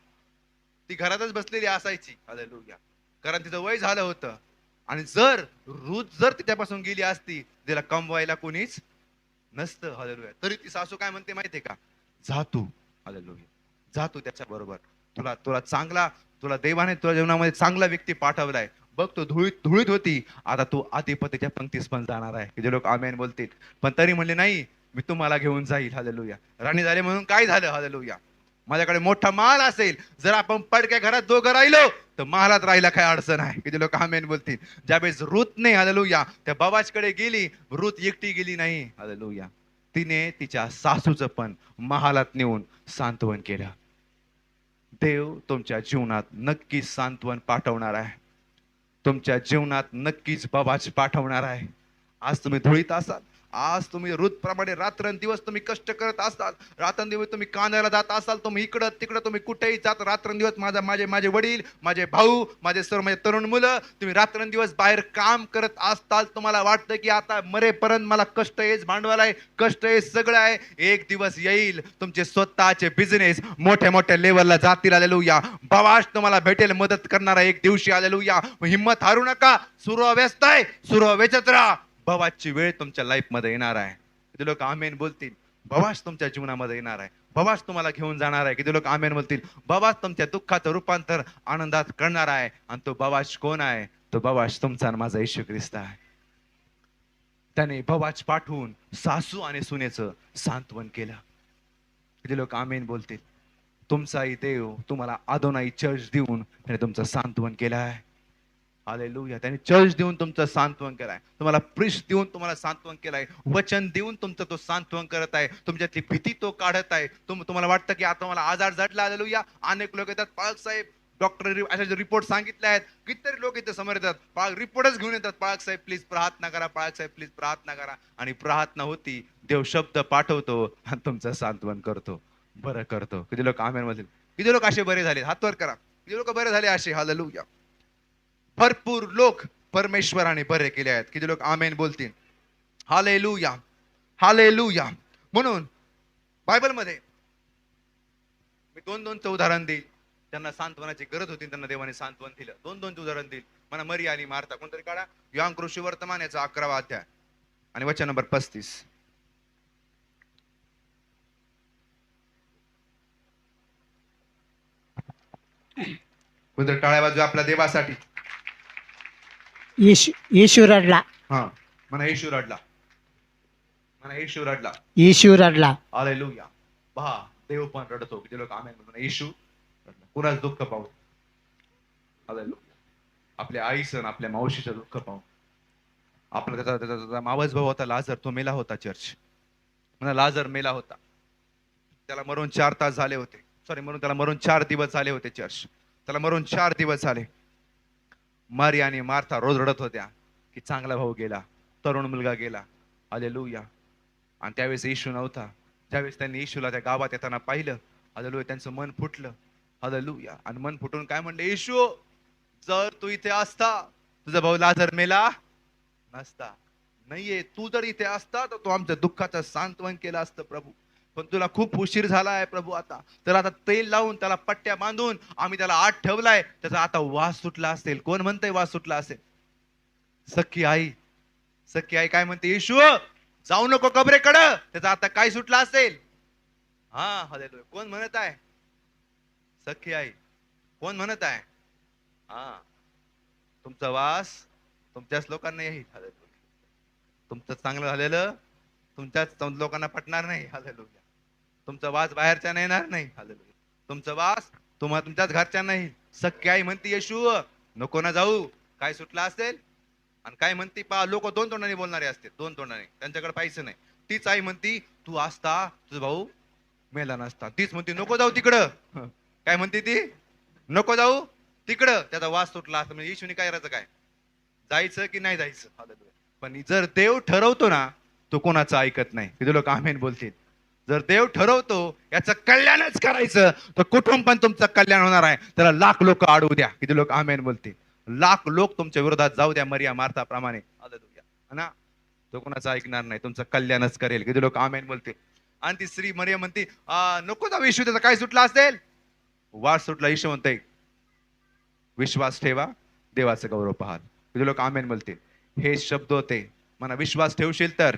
ती घरातच बसलेली असायची. हालेलुया. कारण तिचं वय झालं होतं आणि जर रूत जर तिच्यापासून गेली असती, तिला कमवायला कोणीच नसतं. हालेलुया. तरी ती सासू काय म्हणते माहितीये का? जा तू. हालेलुया. जा तू त्याच्या बरोबर. तुला देवाने तुझ्या जीवनामध्ये चांगला व्यक्ती पाठवलाय. बघ तो धुळीत होती, आता तू अधिपतीच्या पंक्तीस पण जाणार आहे. की जे लोक आमेन बोलतील. पण तरी म्हणले नाही, मी तुम्हाला घेऊन जाईल. हालेलुया. राणी झाले म्हणून काय झालं? हालेलुया. माझ्याकडे मोठा माल असेल, जर आपण पडक्या घरात दोघं राहिलो तर महालात राहायला काय अडचण आहे. किती लोक आमेन बोलतील? ज्यावेळेस रूतने, हालेलुया, त्या बवाजकडे गेली, रूत एकटी गेली नाही. हालेलुया. तिने तिच्या सासूचं पण महालात नेऊन सांत्वन केलं. देव तुमच्या जीवनात नक्कीच सांत्वन पाठवणार आहे. तुमच्या जीवनात नक्कीच बवाज पाठवणार आहे. आज तुम्ही धुळीत असाल, आज तुम्ही रूत प्रमाणे रात्रंदिवस तुम्ही कष्ट करत असाल, रात्रंदिवस तुम्ही कांद्याला जात असाल, तुम्ही इकडं तिकडं तुम्ही कुठेही जात, रात्रंदिवस माझे वडील, माझे भाऊ, माझे सर्व माझे तरुण मुलं, तुम्ही रात्रंदिवस बाहेर काम करत असताल. तुम्हाला वाटतं की आता मरेपर्यंत मला कष्ट हेच भांडवल आहे, कष्ट हे सगळं आहे. एक दिवस येईल तुमचे स्वतःचे बिझनेस मोठ्या मोठ्या लेवलला जातील. हालेलुया. बवाज तुम्हाला भेटेल, मदत करणारा एक दिवशी. हालेलुया. हिम्मत हारू नका. सुरू व्यस्त आहे, सुरू वेचत राहा. बवाजची वेळ तुमच्या लाईफ मध्ये येणार आहे. किती लोक आमेन बोलतील? बवाज तुमच्या जीवनामध्ये येणार आहे. बवाज तुम्हाला घेऊन जाणार आहे. किती लोक आमेन बोलतील? बवाज तुमच्या दुःखाचं रूपांतर आनंदात करणार आहे. आणि तो बवाज कोण आहे? तो बवाज तुमचा आणि माझा येशू ख्रिस्त आहे. त्याने बवाज पाठवून सासू आणि सुनेचं सांत्वन केलं. किती लोक आमेन बोलतील? तुमचाही देव तुम्हाला अदोनाई चर्च देऊन त्याने तुमचं सांत्वन केलं आहे. हालेलुया. त्याने चर्च देऊन तुमचं सांत्वन केलंय, तुम्हाला प्रिस्ट देऊन तुम्हाला सांत्वन केलंय, वचन देऊन तुमचं तो सांत्वन करत आहे, तुमच्यातली भीती तो काढत आहे. तुम्हाला वाटतं की आता मला आजार जडला. हालेलुया. अनेक लोक येतात, पाळक साहेब डॉक्टर असे रिपोर्ट सांगितले आहेत. कितीतरी लोक इथे समोर येतात, पाळक रिपोर्टच घेऊन येतात, पाळक साहेब प्लीज प्रार्थना करा, पाळक साहेब प्लीज प्रार्थना करा. आणि प्रार्थना होती, देव शब्द पाठवतो आणि तुमचं सांत्वन करतो, बरं करतो. किती लोक आमेन म्हणतील? किती लोक असे बरे झाले? हात वर करा. किती लोक बरे झाले असे? हालेलुया. भरपूर लोक परमेश्वराने बरे केले आहेत. किती लोक आमेन बोलतील? हालेलुया. हालेलुया. म्हणून बायबलमध्ये मी दोनचं उदाहरण देईल. त्यांना सांत्वनाची गरज होती, त्यांना देवाने सांत्वन दिलं. दोनचं उदाहरण देईल. मला मरिया आणि मार्था. कोणतरी काढा योहान ऋषी वर्तमान याचा 11वा अध्याय आणि वचन नंबर 35. कोणतरी टाळ्या बाजू आपल्या देवासाठी. येशू रडला. हा, म्हणा येशू रडला. म्हणा येशू रडला. येशू रडला. हालेलुया. पहा, देव पण रडतो. किती लोक आमेन म्हणून? येशू कुणाच दुःख पाहू. हालेलुया. आपल्या आईचं आणि आपल्या मावशीचं दुःख पाहू. आपला त्याचा मावस भाऊ होता लाजर, तो मेला होता. चर्च म्हणा लाजर मेला होता. त्याला मरून 4 तास झाले होते. त्याला मरून 4 दिवस झाले होते. चर्च त्याला मरून 4 दिवस झाले. मारी आणि मार्था रोज रडत होत्या की चांगला भाऊ गेला, तरुण मुलगा गेला. हालेलुया. आणि त्यावेळेस येशू नव्हता. ज्यावेळेस त्यांनी येशूला त्या गावात येताना पाहिलं, हालेलुया, त्यांचं मन फुटलं. हालेलुया. आणि मन फुटून काय म्हणले, येशू जर तू इथे असता, तुझा भाऊ लाजर मेला नसता. नाहीये, तू जर इथे असता तर तू आमच्या दुःखाचं सांत्वन केलं असतं प्रभू. पण तुला खूप उशीर झाला आहे प्रभू. आता त्याला आता तेल लावून, त्याला पट्ट्या बांधून आम्ही त्याला आत ठेवलाय. त्याचा आता वास सुटला असेल. कोण म्हणतंय वास सुटला असेल? सख्खी आई. सख्खी आई काय म्हणते, येशू जाऊ नको कबरेकडं, त्याचा आता काय सुटला असेल. हा हालेलुया. कोण म्हणत आहे? सख्खी आई. कोण म्हणत आहे? हा, तुमचा वास तुमच्याच लोकांना येईल. हालेलुया. तुमचं चांगलं झालेलं तुमच्याच लोकांना पटणार नाही. हालेलुया. तुमचा वास बाहेरच्या येणार नाही. हालेलुया. तुमचा वास तुमच्याच घरच्या नाही. सख्खी आई म्हणते, येशू नको ना जाऊ, काय सुटला असेल. आणि काय म्हणती, पा लोक 2 तोंडाने बोलणारे असते, 2 तोंडाने, त्यांच्याकडे पैसे नाही. तीच आई म्हणती, तू असता तुझा भाऊ मेला नसता. तीच म्हणती नको जाऊ तिकडं. काय म्हणते ती? नको जाऊ तिकडं, त्याचा वास सुटला असता. म्हणजे येशूने काय करायचं, काय जायचं की नाही जायचं. हालेलुया. पण जर देव ठरवतो ना, तो कोणाचं ऐकत नाही. किती लोक आमेन बोलतील. जर देव ठरवतो याचं कल्याणच करायचं, तर कुठून पण तुमचं कल्याण होणार आहे. त्याला लाख लोक अडवू द्या. किती लोक आमेन बोलतील. लाख लोक तुमच्या विरोधात जाऊ द्या, मरिया मार्था प्रमाणे. हालेलुया. ना, तो कोणाचं ऐकणार नाही, तुमचं कल्याणच करेल. किती लोक आमेन बोलतील. आणि ती स्त्री मरिया म्हणते, नको जाऊ येशू, त्याचा काय सुटला असेल. वास सुटला. येशू म्हणते, विश्वास ठेवा, देवाचं गौरव पाहाल. किती लोक आमेन बोलतील. हे शब्द होते. म्हणा विश्वास ठेवशील तर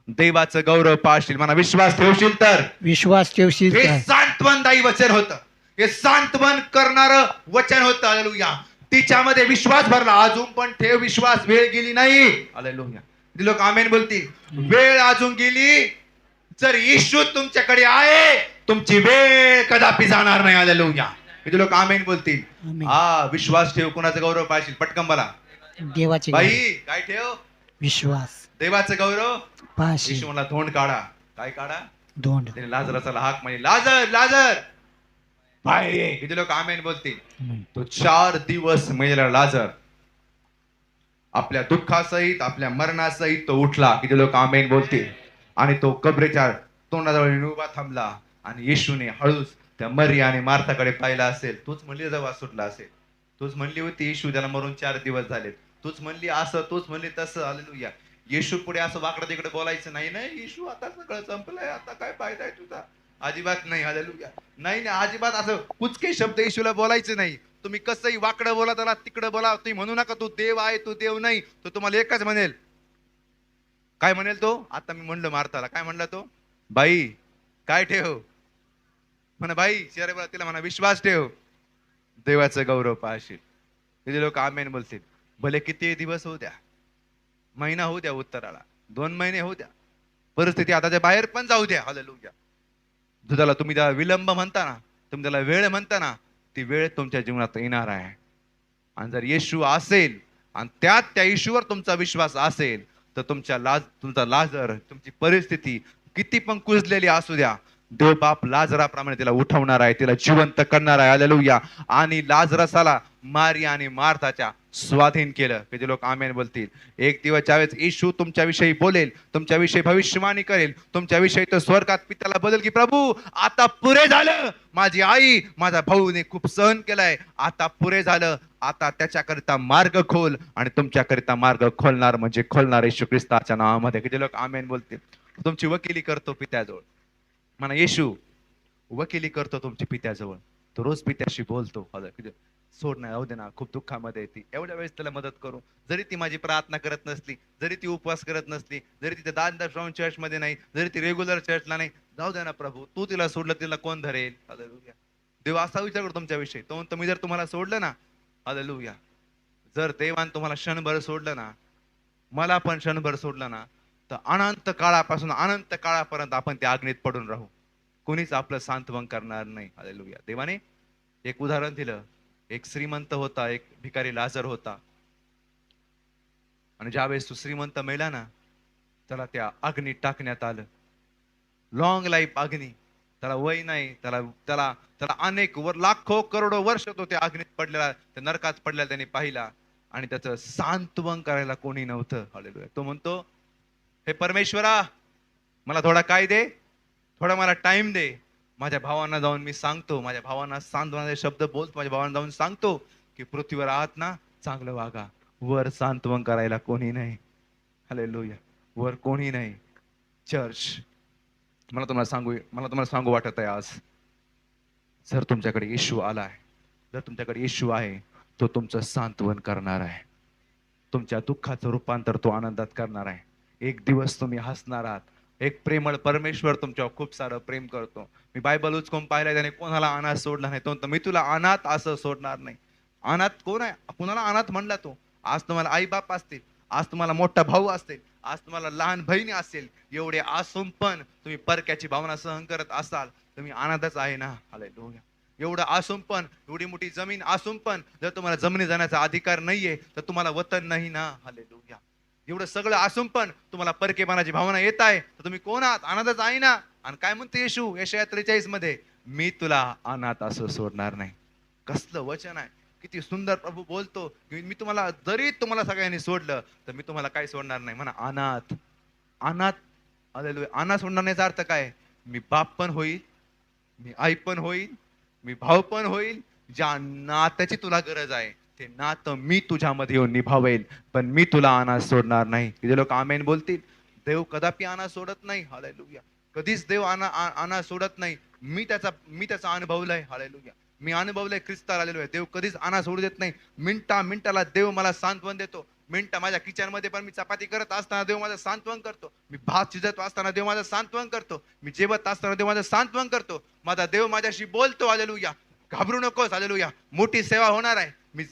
देवाचं गौरव पाहशील. म्हणा विश्वास ठेवशील तर विश्वास ठेवशील हे तर. सांत्वनदायी वचन होतं. हे सांत्वन करणारं वचन होतं. हालेलुया. तिच्यामध्ये विश्वास भरला. अजून पण ठेव विश्वास, वेळ गेली नाही. हालेलुया. किती लोक आमेन बोलतील. वेळ अजून गेली. जर येशू तुमच्याकडे आहे, तुमची वेळ कदापि जाणार नाही. हालेलुया. किती लोक आमेन बोलतील. आमेन. विश्वास ठेव. कुणाचा गौरव पाहशील. पटकन बोला. देवाचे बाई काय ठेव. विश्वास. देवाचं गौरव पाशी. येशू मला तोंड काढा. काय काढा. दोंड. त्याने लाजराचा हाक म्हणजे लाजर लाजर बाहेर ये. किती लोक आमेन बोलतील. तो 4 दिवस मेलेला लाजर आपल्या दुःखासहित, आपल्या मरणासहित तो उठला. किती लोक आमेन बोलतील. आणि तो कबरेच्या तोंडाजवळ उभा थांबला. आणि येशूने हळूच त्या मरिया आणि मार्थाकडे पाहिला असेल. तूच म्हणली जवळ सुटला असेल. तूच म्हणली होती येशू त्याला मरून 4 दिवस झाले. तूच म्हणली असं, तूच म्हणली तसं. हालेलुया. येशू पुढे असं वाकडं तिकडे बोलायचं नाही. नाही येशू आता सगळं संपलंय, आता काय फायदा आहे तुझा. अजिबात नाही. हालेलुया. नाही नाही, अजिबात असं कुचके शब्द येशूला बोलायचे नाही. तुम्ही कसंही वाकडं बोला, त्याला तिकडं बोला. तुम्ही म्हणू नका तू देव आहे, तू देव नाही. तो तुम्हाला एकच म्हणेल. काय म्हणेल तो? आता मी म्हणलं मार्थाला, काय म्हणला तो? बाई काय ठेव. म्हणा बाई शेरे बोला तिला, म्हणा विश्वास ठेव, देवाचं गौरव पाहशील. किती लोक आमेन बोलतील. भले किती दिवस होऊ द्या, महिना होऊ द्या, उत्तराला 2 महिने होऊ द्या, परिस्थिती आताच्या बाहेर पण जाऊ द्या. हालेलुया. दुधाला तुम्ही त्याला विलंब म्हणता ना, तुम्ही त्याला वेळ म्हणता ना, ती वेळ तुमच्या जीवनात येणार आहे. आणि जर येशू असेल आणि त्यात त्या येशूवर तुमचा विश्वास असेल, तर तुमचा लाजर, तुमची परिस्थिती किती पण कुजलेली असू द्या, देव बाप लाजराप्रमाणे तिला उठवणार आहे, तिला जिवंत करणार आहे. हालेलुया. आणि लाजरसाला मारिया आणि मार्थाच्या स्वाधीन केलं. किती लोक आमेन बोलतील. एक दिवस ज्यावेळेस येशू तुमच्याविषयी बोलेल, तुमच्याविषयी भविष्यवाणी करेल, तुमच्याविषयी तर स्वर्गात पित्याला बोलेल की प्रभू आता पुरे झालं. माझी आई, माझा भाऊने खूप सहन केलाय, आता पुरे झालं. आता त्याच्याकरिता मार्ग खोल. आणि तुमच्याकरिता मार्ग खोलणार म्हणजे खोलणार येशू ख्रिस्ताच्या नावामध्ये. किती लोक आमेन बोलतील. तुमची वकिली करतो पित्याजवळ. म्हणा येशू वकिली करतो तुमच्या पित्याजवळ. तो रोज पित्याशी बोलतो. सोड नाही, राहू दे ना, खूप दुःखामध्ये येते, एवढ्या वेळेस त्याला मदत करू. जरी ती माझी प्रार्थना करत नसली, जरी ती उपवास करत नसली, जरी तिथे दान दर्शन चर्च मध्ये नाही, जरी ती रेग्युलर चर्चला नाही, जाऊ दे ना प्रभू, तू तिला सोडलं, तिला कोण धरेल. हालेलुया. देव असा विचार करतो तुमच्याविषयी. तो म्हणतो मी जर तुम्हाला सोडलं ना, हालेलुया, जर देवान तुम्हाला क्षणभर सोडलं ना, मला पण क्षणभर सोडलं ना, तर अनंत काळापासून अनंत काळापर्यंत आपण त्या आग्नीत पडून राहू. कोणीच आपलं सांत्वन करणार नाही. हालेलुया. देवाने एक उदाहरण दिलं. एक श्रीमंत होता, एक भिकारी लाजर होता. आणि ज्यावेळेस तो श्रीमंत मेला ना, त्याला त्या अग्नीत टाकण्यात आलं. लॉंग लाईफ अग्नी. त्याला वय नाही, त्याला त्याला त्याला अनेक लाखो करोडो वर्ष तो त्या अग्नीत पडलेला, त्या नरकात पडलेला त्याने पाहिला. आणि त्याचं सांत्वन करायला कोणी नव्हतं. हालेलुया. तो म्हणतो, हे परमेश्वरा, मला थोडा काय दे, थोडा मला टाइम दे. माझ्या भावांना जाऊन मी सांगतो, माझ्या भावांना सांत्वनाचे शब्द बोलतो, माझ्या भावांना जाऊन सांगतो की पृथ्वीवर आहात ना, चांगलं वागा. वर सांत्वन करायला कोणी नाही. हालेलुया. वर कोणी नाही. चर्च, मला तुम्हाला सांगू वाटत आहे आज, जर तुमच्याकडे येशू आलाय, जर तुमच्याकडे येशू आहे, तो तुमचं सांत्वन करणार आहे. तुमच्या दुःखाचं रूपांतर तो आनंदात करणार आहे. एक दिवस तुम्ही हसणार आहात. एक प्रेमळ परमेश्वर तुमच्यावर खूप सारं प्रेम करतो. मी बायबल उचकून पाहिलंय, त्याने कोणाला अनाथ सोडला नाही. तो म्हणतो, मी तुला अनाथ असं सोडणार नाही. अनाथ कोण आहे? कुणाला अनाथ म्हणला तो? आज तुम्हाला आई बाप असतील, आज तुम्हाला मोठा भाऊ असतील, आज तुम्हाला लहान बहिणी असेल, एवढे असून पण तुम्ही परक्याची भावना सहन करत असाल, तुम्ही अनाथच आहे ना. हालेलुया. एवढं असून पण, एवढी मोठी जमीन असून पण, जर तुम्हाला जमिनी जाण्याचा अधिकार नाहीये, तर तुम्हाला वतन नाही ना. हालेलुया. एवढं सगळं असून पण तुम्हाला परकेपणाची भावना येत आहे, तर तुम्ही कोण आहात? अनाथच आहे ना. आणि काय म्हणते येशू यशाया 43 मध्ये, मी तुला अनाथ असं सोडणार नाही. कसलं वचन आहे, किती सुंदर प्रभू बोलतो की मी तुम्हाला, जरी तुम्हाला सगळ्यांनी सोडलं, तर मी तुम्हाला काही सोडणार नाही. म्हणा अनाथ. अनाथ. हालेलुया. अनाथ सोडणार नाहीचा अर्थ काय? मी बाप पण होईल, मी आई पण होईल, मी भाऊ पण होईल. ज्या नात्याची तुला गरज आहे, ते नातं मी तुझ्यामध्ये येऊन निभावेल, पण मी तुला अनाथ सोडणार नाही. जे लोक आमेन बोलतील, देव कदापि अनाथ सोडत नाही. हालेलुया. कधीच देव अनाथ सोडत नाही. मी त्याचा अनुभवलंय. हालेलुया. मी अनुभवलंय ख्रिस्ताला. हालेलुया. देव कधीच अनाथ सोडू देत नाही. मिनिटाला देव मला सांत्वन देतो. माझ्या किचन मध्ये पण मी चपाती करत असताना देव माझं सांत्वन करतो. मी भात शिजत असताना देव माझं सांत्वन करतो. मी जेवत असताना देव माझं सांत्वन करतो. माझा देव माझ्याशी बोलतो. हालेलुया. घाबरू नकोस. हालेलुया. मोठी सेवा होणार आहे.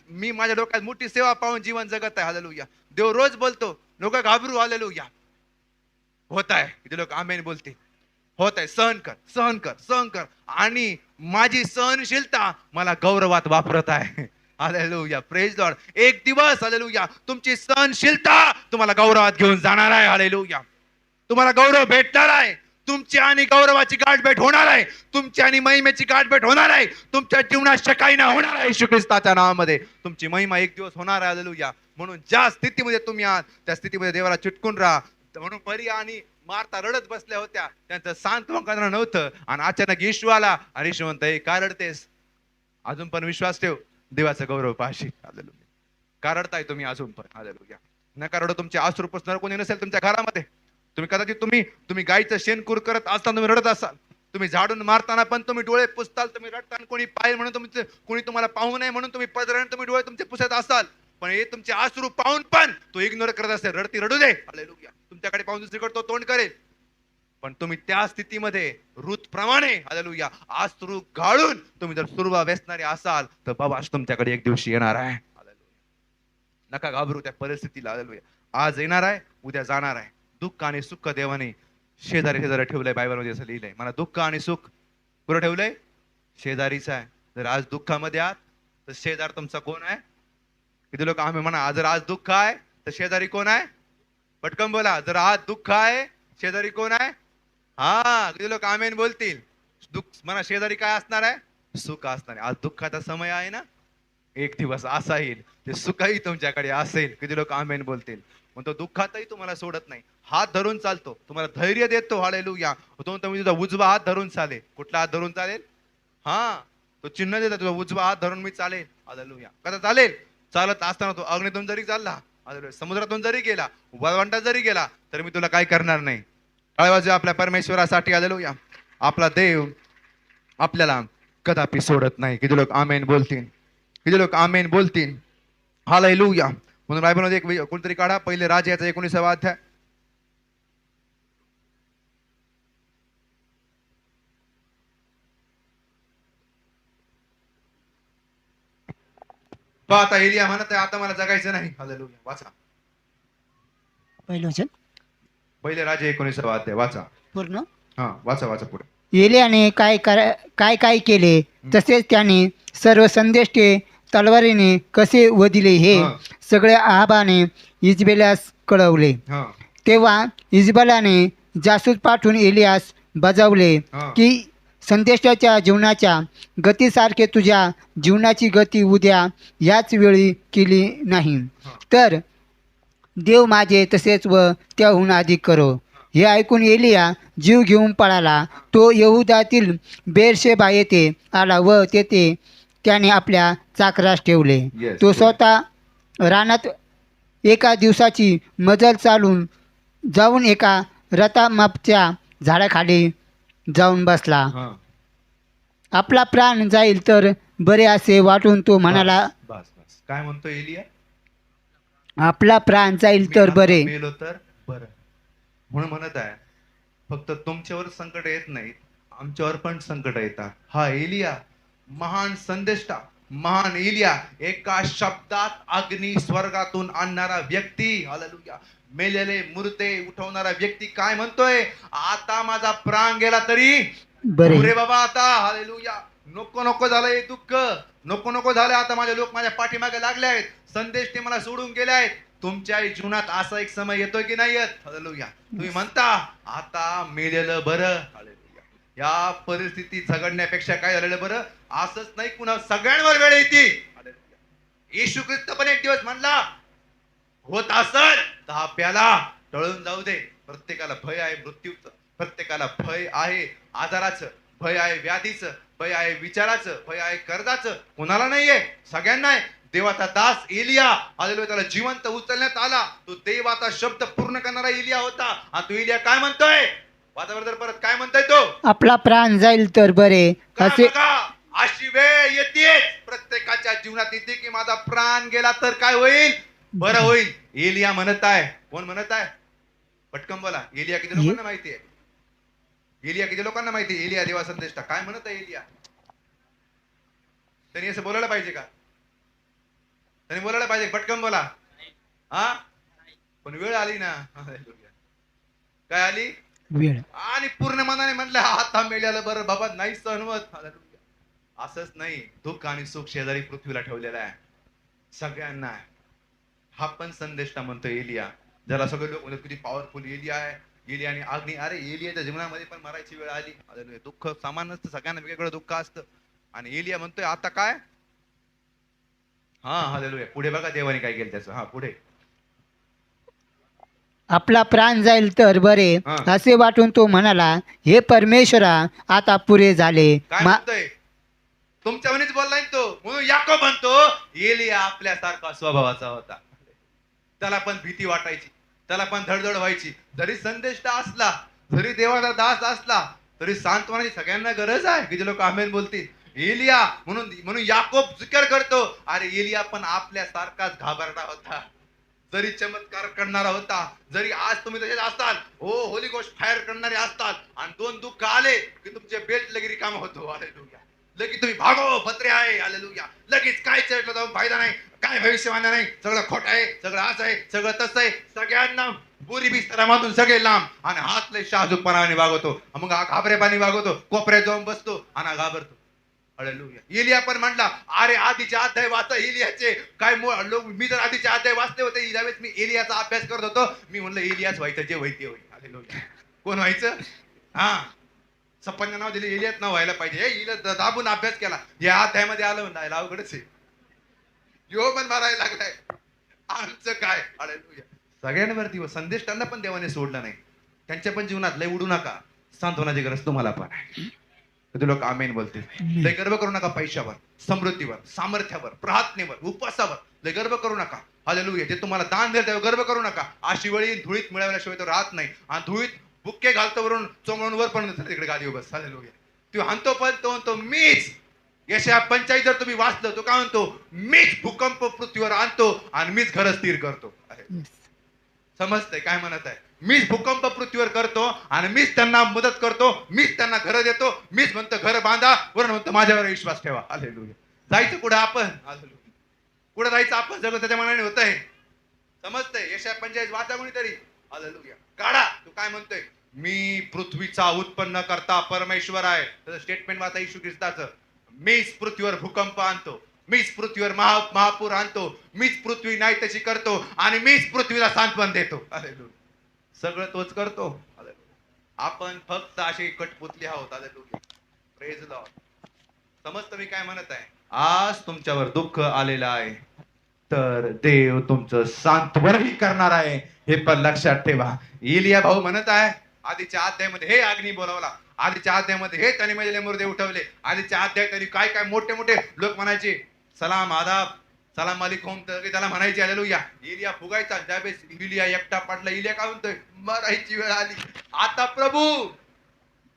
मी माझ्या डोक्यात मोठी सेवा पाहून जीवन जगत आहे. हालेलुया. देव रोज बोलतो, लोक घाबरू. हालेलुया. होत आहे. इथे लोक आमेन बोलते. होत आहे. सहन कर, सहन कर, सहन कर. आणि माझी सहनशीलता मला गौरवात वापरत आहे. हालेलुया. Praise Lord. एक दिवस हालेलुया तुमची सहनशीलता तुम्हाला गौरवात घेऊन जाणार आहे. हालेलुया. तुम्हाला गौरव भेटणार आहे. तुमची आणि गौरवाची गाठभेट होणार आहे. तुमची आणि महिमेची गाठभेट होणार आहे. तुमच्या जीवनात शकायना होणार आहे. येशू ख्रिस्ताच्या नावामध्ये तुमची महिमा एक दिवस होणार आहे. हालेलुया. म्हणून ज्या स्थितीमध्ये तुम्ही आहात, त्या स्थितीमध्ये देवाला चिटकून राहा. म्हणून मरिया आणि मार्था रडत बसल्या होत्या. त्यांचं सांत्वन करणार नव्हतं. आणि अचानक येशू आला आणि येशू म्हणतो, हे का रडतेस? अजून पण विश्वास ठेव, देवाचा गौरव पाहशील. हालेलुया. का रडताय तुम्ही अजून पण? हालेलुया. नका रडू. तुमचे अश्रू पुसणार कोणी नसेल तुमच्या घरामध्ये. तुम्ही कदाचित तुम्ही गायचं शेणकूर करत असताना तुम्ही रडत असाल. तुम्ही झाडून मारताना पण तुम्ही डोळे पुसताल. तुम्ही रडताना कोणी पाहिजे म्हणून कोणी तुम्हाला पाहू नये म्हणून तुम्ही पदराने तुम्ही डोळे तुमचे पुसत असाल. पण हे तुमचे अश्रू पाहून पण तो इग्नोर करत असेल. रडती रडू दे. हालेलुया. तुमच्याकडे पाहून दुसरीकडे तो तोंड करेल. पण तुम्ही त्या स्थितीमध्ये रूत प्रमाणे हालेलुया अश्रू गाळून तुम्ही जर सुरवा वेचणारे असाल, तर बाबा तुमच्याकडे एक दिवशी येणार आहे. हालेलुया. नका घाबरू त्या परिस्थितीला. हालेलुया. आज येणार आहे, उद्या जाणार आहे. दुःख आणि सुख देवाने शेजारी ठेवलंय. बायबलमध्ये असं लिहिलंय. मला दुःख आणि सुख कुठं ठेवलंय? शेजारीचं आहे. जर आज दुःखामध्ये आहात, तर शेजार तुमचा कोण आहे? किती लोक आम्ही म्हणा, जर आज दुःख आहे तर शेजारी कोण आहे? पटकन बोला. जर आज दुःख आहे, शेजारी कोण आहे? हा, किती लोक आमेन बोलतील? दुःख म्हणा, शेजारी काय असणार आहे? सुख असणार आहे. आज दुःखाचा समय आहे ना, एक दिवस असा येईल ते सुखही तुमच्याकडे असेल. किती लोक आमेन बोलतील? म्हणतो दुःखातही तुम्हाला सोडत नाही. हात धरून चालतो, तुम्हाला धैर्य देतो. हालेलुया. तो तुझा उजवा हात धरून चालेल. कुठला हात धरून चालेल? हा, तो चिन्ह देतो, तुझा उजवा हात धरून मी चालेल. हालेलुया. कसा चालेल? चालत असताना तो अग्नीतून जरी चालला, समुद्रातून जरी गेला, वाळवंटात जरी गेला, तर मी तुला काय करणार नाही. टाळवाजे आपल्या परमेश्वरासाठी. हालेलुया. आपला देव आपल्याला कदापि सोडत नाही. किती लोक आमेन बोलतील? किती लोक आमेन बोलतील? हालेलुया. म्हणून बायबलमध्ये एक कोणतरी काढा, पहिले राजे याचा 19वा अध्याय. आता एलिया म्हणत आहे, आता मला जगायचं नाही. हालेलुया. वाचा पहिलं वचन. पहिले राजे 19वा अध्याय वाचा पूर्ण. हा, वाचा पुढे. एलियाने काय केले, तसेच त्याने सर्व संदेष्टे तलवारीने कसे वदिले हे हा. सगळे आहाबाने इजबेलास कळवले. हा तेव्हा इजबेलाने जासूस पाठवून एलियास बजावले हा. की संदेशाच्या जीवनाच्या गतीसारखे तुझ्या जीवनाची गती उद्या याच वेळी केली नाही हा. तर देव माझे तसेच व त्याहून अधिक करो. हे ऐकून एलिया जीव घेऊन पळाला. तो यहुदातील बेरशेबा येथे आला व तेथे त्याने आपल्या चाकरास ठेवले. Yes, तो पुढे. स्वतः रानात एका दिवसाची मजल चालून जाऊन एका रतामापच्या झाडाखाली जाऊन बसला. हा. आपला प्राण जाईल तर बरे असे वाटून तो म्हणाला, बस बस काय म्हणतो एलिया? आपला प्राण जाईल मी तर आता बरे. मेलो तर बरं. म्हणून म्हणत आहे फक्त तुमच्यावर संकट येत नाहीत, आमच्यावर पण संकट येतात. हा एलिया महान संदेष्टा, महान एलिया, एका शब्दात अग्नी स्वर्गातून आणणारा व्यक्ती. हालेलुया. मेलेले मुर्दे उठवणारा व्यक्ती काय म्हणतोय? आता माझा प्राण गेला तरी बरे. रे बाबा आता. हालेलुया. नको नको झालंय दुःख, नको नको झालं. आता माझे लोक माझ्या पाठीमागे लागले आहेत, संदेश ते मला सोडून गेले आहेत. तुमच्या जीवनात असा एक समय येतोय की नाही येत? हालेलुया. तुम्ही म्हणता आता मेलेलं बरं. हालेलुया. या परिस्थितीत झगडण्यापेक्षा काय झालेलं बरं? असंच नाही, पुन्हा सगळ्यांवर वेळ येते. हालेलुया. येशू ख्रिस्त पण एक दिवस म्हणला, होत असल तर हा प्याला टळून जाऊ दे. प्रत्येकाला भय आहे मृत्यूचं, प्रत्येकाला भय आहे आजाराचं, भय आहे व्याधीचं, भय आहे विचाराचं, भय आहे कर्जाचं. कोणाला नाहीये? सगळ्यांना आहे. देवाचा दास एलिया, हालेलुया, त्याला जिवंत उचलण्यात आला. तो देवाचा शब्द पूर्ण करणारा एलिया होता. आणि तो एलिया काय म्हणतोय? वातावरण परत काय म्हणतोय तो? आपला प्राण जाईल तर बरे का असे. बघा, अशी वेळ येते प्रत्येकाच्या जीवनात येते की माझा प्राण गेला तर काय होईल? बरं होईल. एलिया म्हणत आहे. कोण म्हणत आहे? पटकन बोला. एलिया किती लोकांना माहिती आहे? एलिया किती लोकांना माहिती आहे? एलिया देवा संदेष्टा काय म्हणत आहे एलिया? त्यांनी असं बोलायला पाहिजे का? त्यांनी बोलायला पाहिजे? पटकन बोला. हा, पण वेळ आली ना. काय आली? वेळ. आणि पूर्ण मनाने म्हणलं आता मेल्याला बरं बाबा, नाही सहनवत. असंच नाही, दुःख आणि सुख शेजारी पृथ्वीला ठेवलेला आहे सगळ्यांना. हा पण संदेष्टा म्हणतो एलिया. ज्याला सगळे लोक म्हणजे किती पॉवरफुल एलिया आहे, एलिया आणि अग्नी. अरे एलियाच्या जीवनामध्ये पण मरायची वेळ आली. दुःख सामान नसतं, सगळ्यांना वेगवेगळं दुःख असतं. आणि एलिया म्हणतोय आता काय? हा हालेलुया. पुढे बघा देवाने काय केलं त्याचं. हा पुढे. आपला प्राण जाईल तर बरे हा. असे वाटून तो म्हणाला, हे परमेश्वरा आता पुरे झाले. काय म्हणतोय? तुमच्यावरच बोललाय तो. म्हणून याकोब म्हणतो एलिया आपल्यासारखा स्वभावाचा होता. त्याला पण भीती वाटायची, त्याला पण धडधड व्हायची. जरी संदेष्टा असला, जरी देवाचा दास असला, तरी सांत्वनाची सगळ्यांना गरज आहे की जे लोक आमेन बोलतील. एलिया म्हणून याकोब जिकर करतो, अरे एलिया पण आपल्यासारखाच घाबरला होता, जरी चमत्कार करणारा होता. जरी आज तुम्ही तसेच असताल, हो होली गोष्ट फायर करणारे असतात, आणि दोन दुःख आले की तुमचे बेल्ट लगेच रिकामा होतो. हालेलुया. लगेच तुम्ही भागो, पत्रे आहे. हालेलुया. लगेच काय चढलं जाऊन फायदा नाही, काय भविष्यवाणी नाही, सगळं खोट आहे, सगळं असं आहे, सगळं तसं आहे. सगळ्यांना बुरी बिस्तरामधून सगळे लांब, आणि हातले शाहजूकपणाने वागवतो. मग हा घाबरेपणाने वागवतो, कोपऱ्यात जाऊन बसतो आणि हा घाबरतो. हालेलुया. एलिया पण म्हणला, अरे आधीचे अध्याय वाचा एलियाचे. काय लोक, मी जर आधीचे अध्याय वाचले होते ज्यावेळेस मी एलियाचा अभ्यास करत होतो, मी म्हणलं एलियाच व्हायचं, जे व्हायचे होईल. हालेलुया. कोण व्हायचं? हा, सपन्या नाव दिले, एलियाच नाव व्हायला पाहिजे. हिला दाबून अभ्यास केला, या अध्यायामध्ये आलं म्हणलं अवघडच आहे. यो पण मारायला लागलाय, आमचं काय? हालेलुया. सगळ्यांवरती संदेशांना पण देवाने सोडलं नाही. त्यांच्या पण जीवनात लय उडू नका, सांत्वनाची गरज तुम्हाला पण आहे. ते लोक आमेन बोलतील. लय गर्व करू नका पैशावर, समृद्धीवर, सामर्थ्यावर, प्रार्थनेवर, उपवासावर लय गर्व करू नका. हालेलुया. जे तुम्हाला दान देईल त्यावर गर्व करू नका. अशी वेळी धुळीत मिळवल्याशिवाय तो राहत नाही. आणि धुळीत बुक्के घालतो वरून चोमळून वर पण तिकडे गादी बस. हालेलुया. तू हाणतो पण तो म्हणतो मीच. यशया 45 जर तुम्ही वाचलं तो काय म्हणतो? मीच भूकंप पृथ्वीवर आणतो आणि मीच घर स्थिर करतो. समजतंय काय म्हणत आहे? मीच भूकंप पृथ्वीवर करतो आणि मीच त्यांना मदत करतो, मीच त्यांना घर देतो, मीच म्हणतो घर बांधा, वरून म्हणतो माझ्यावर विश्वास ठेवा. हालेलुया. जायचं कुठं आपण? हालेलुया. कुठं जायचं आपण? जगत त्याच्या मनाने होत आहे. समजतंय? यशया 45 वाचा कोणीतरी. हालेलुया. काढा. तू काय म्हणतोय? मी पृथ्वीचा उत्पन्न करता परमेश्वर आहे. त्याचं स्टेटमेंट वाचा येशू ख्रिस्ताचं. मीच पृथ्वीवर भूकंप आणतो, मीच पृथ्वीवर महापूर आणतो, मीच पृथ्वी नाही तशी करतो आणि मीच पृथ्वीला सांत्वन देतो. हालेलुया. सगळं तोच करतो. हालेलुया. आपण फक्त अशी कटपुतली आहोत. हालेलुया. Praise the Lord. समजतं मी काय म्हणत आहे? आज तुमच्यावर दुःख आलेलं आहे तर देव तुमचं सांत्वनही करणार आहे, हे पण लक्षात ठेवा. इलिया भाऊ म्हणत आहे आधीच्या अध्यायामध्ये हे अग्नी बोलावला, आधीच्या अध्यायामध्ये हे त्याने माझे मुर्दे उठवले, आधीच्या अध्यायात त्यांनी काय काय मोठे मोठे लोक म्हणायचे सलाम आदाब सलाम वालेकुम, तर त्याला म्हणायचे हालेलुया. इलिया फुगायचा. ज्यावेळेस इलिया एकटा पडला, इलिया काय म्हणतोय मरायची वेळ आली, आता प्रभू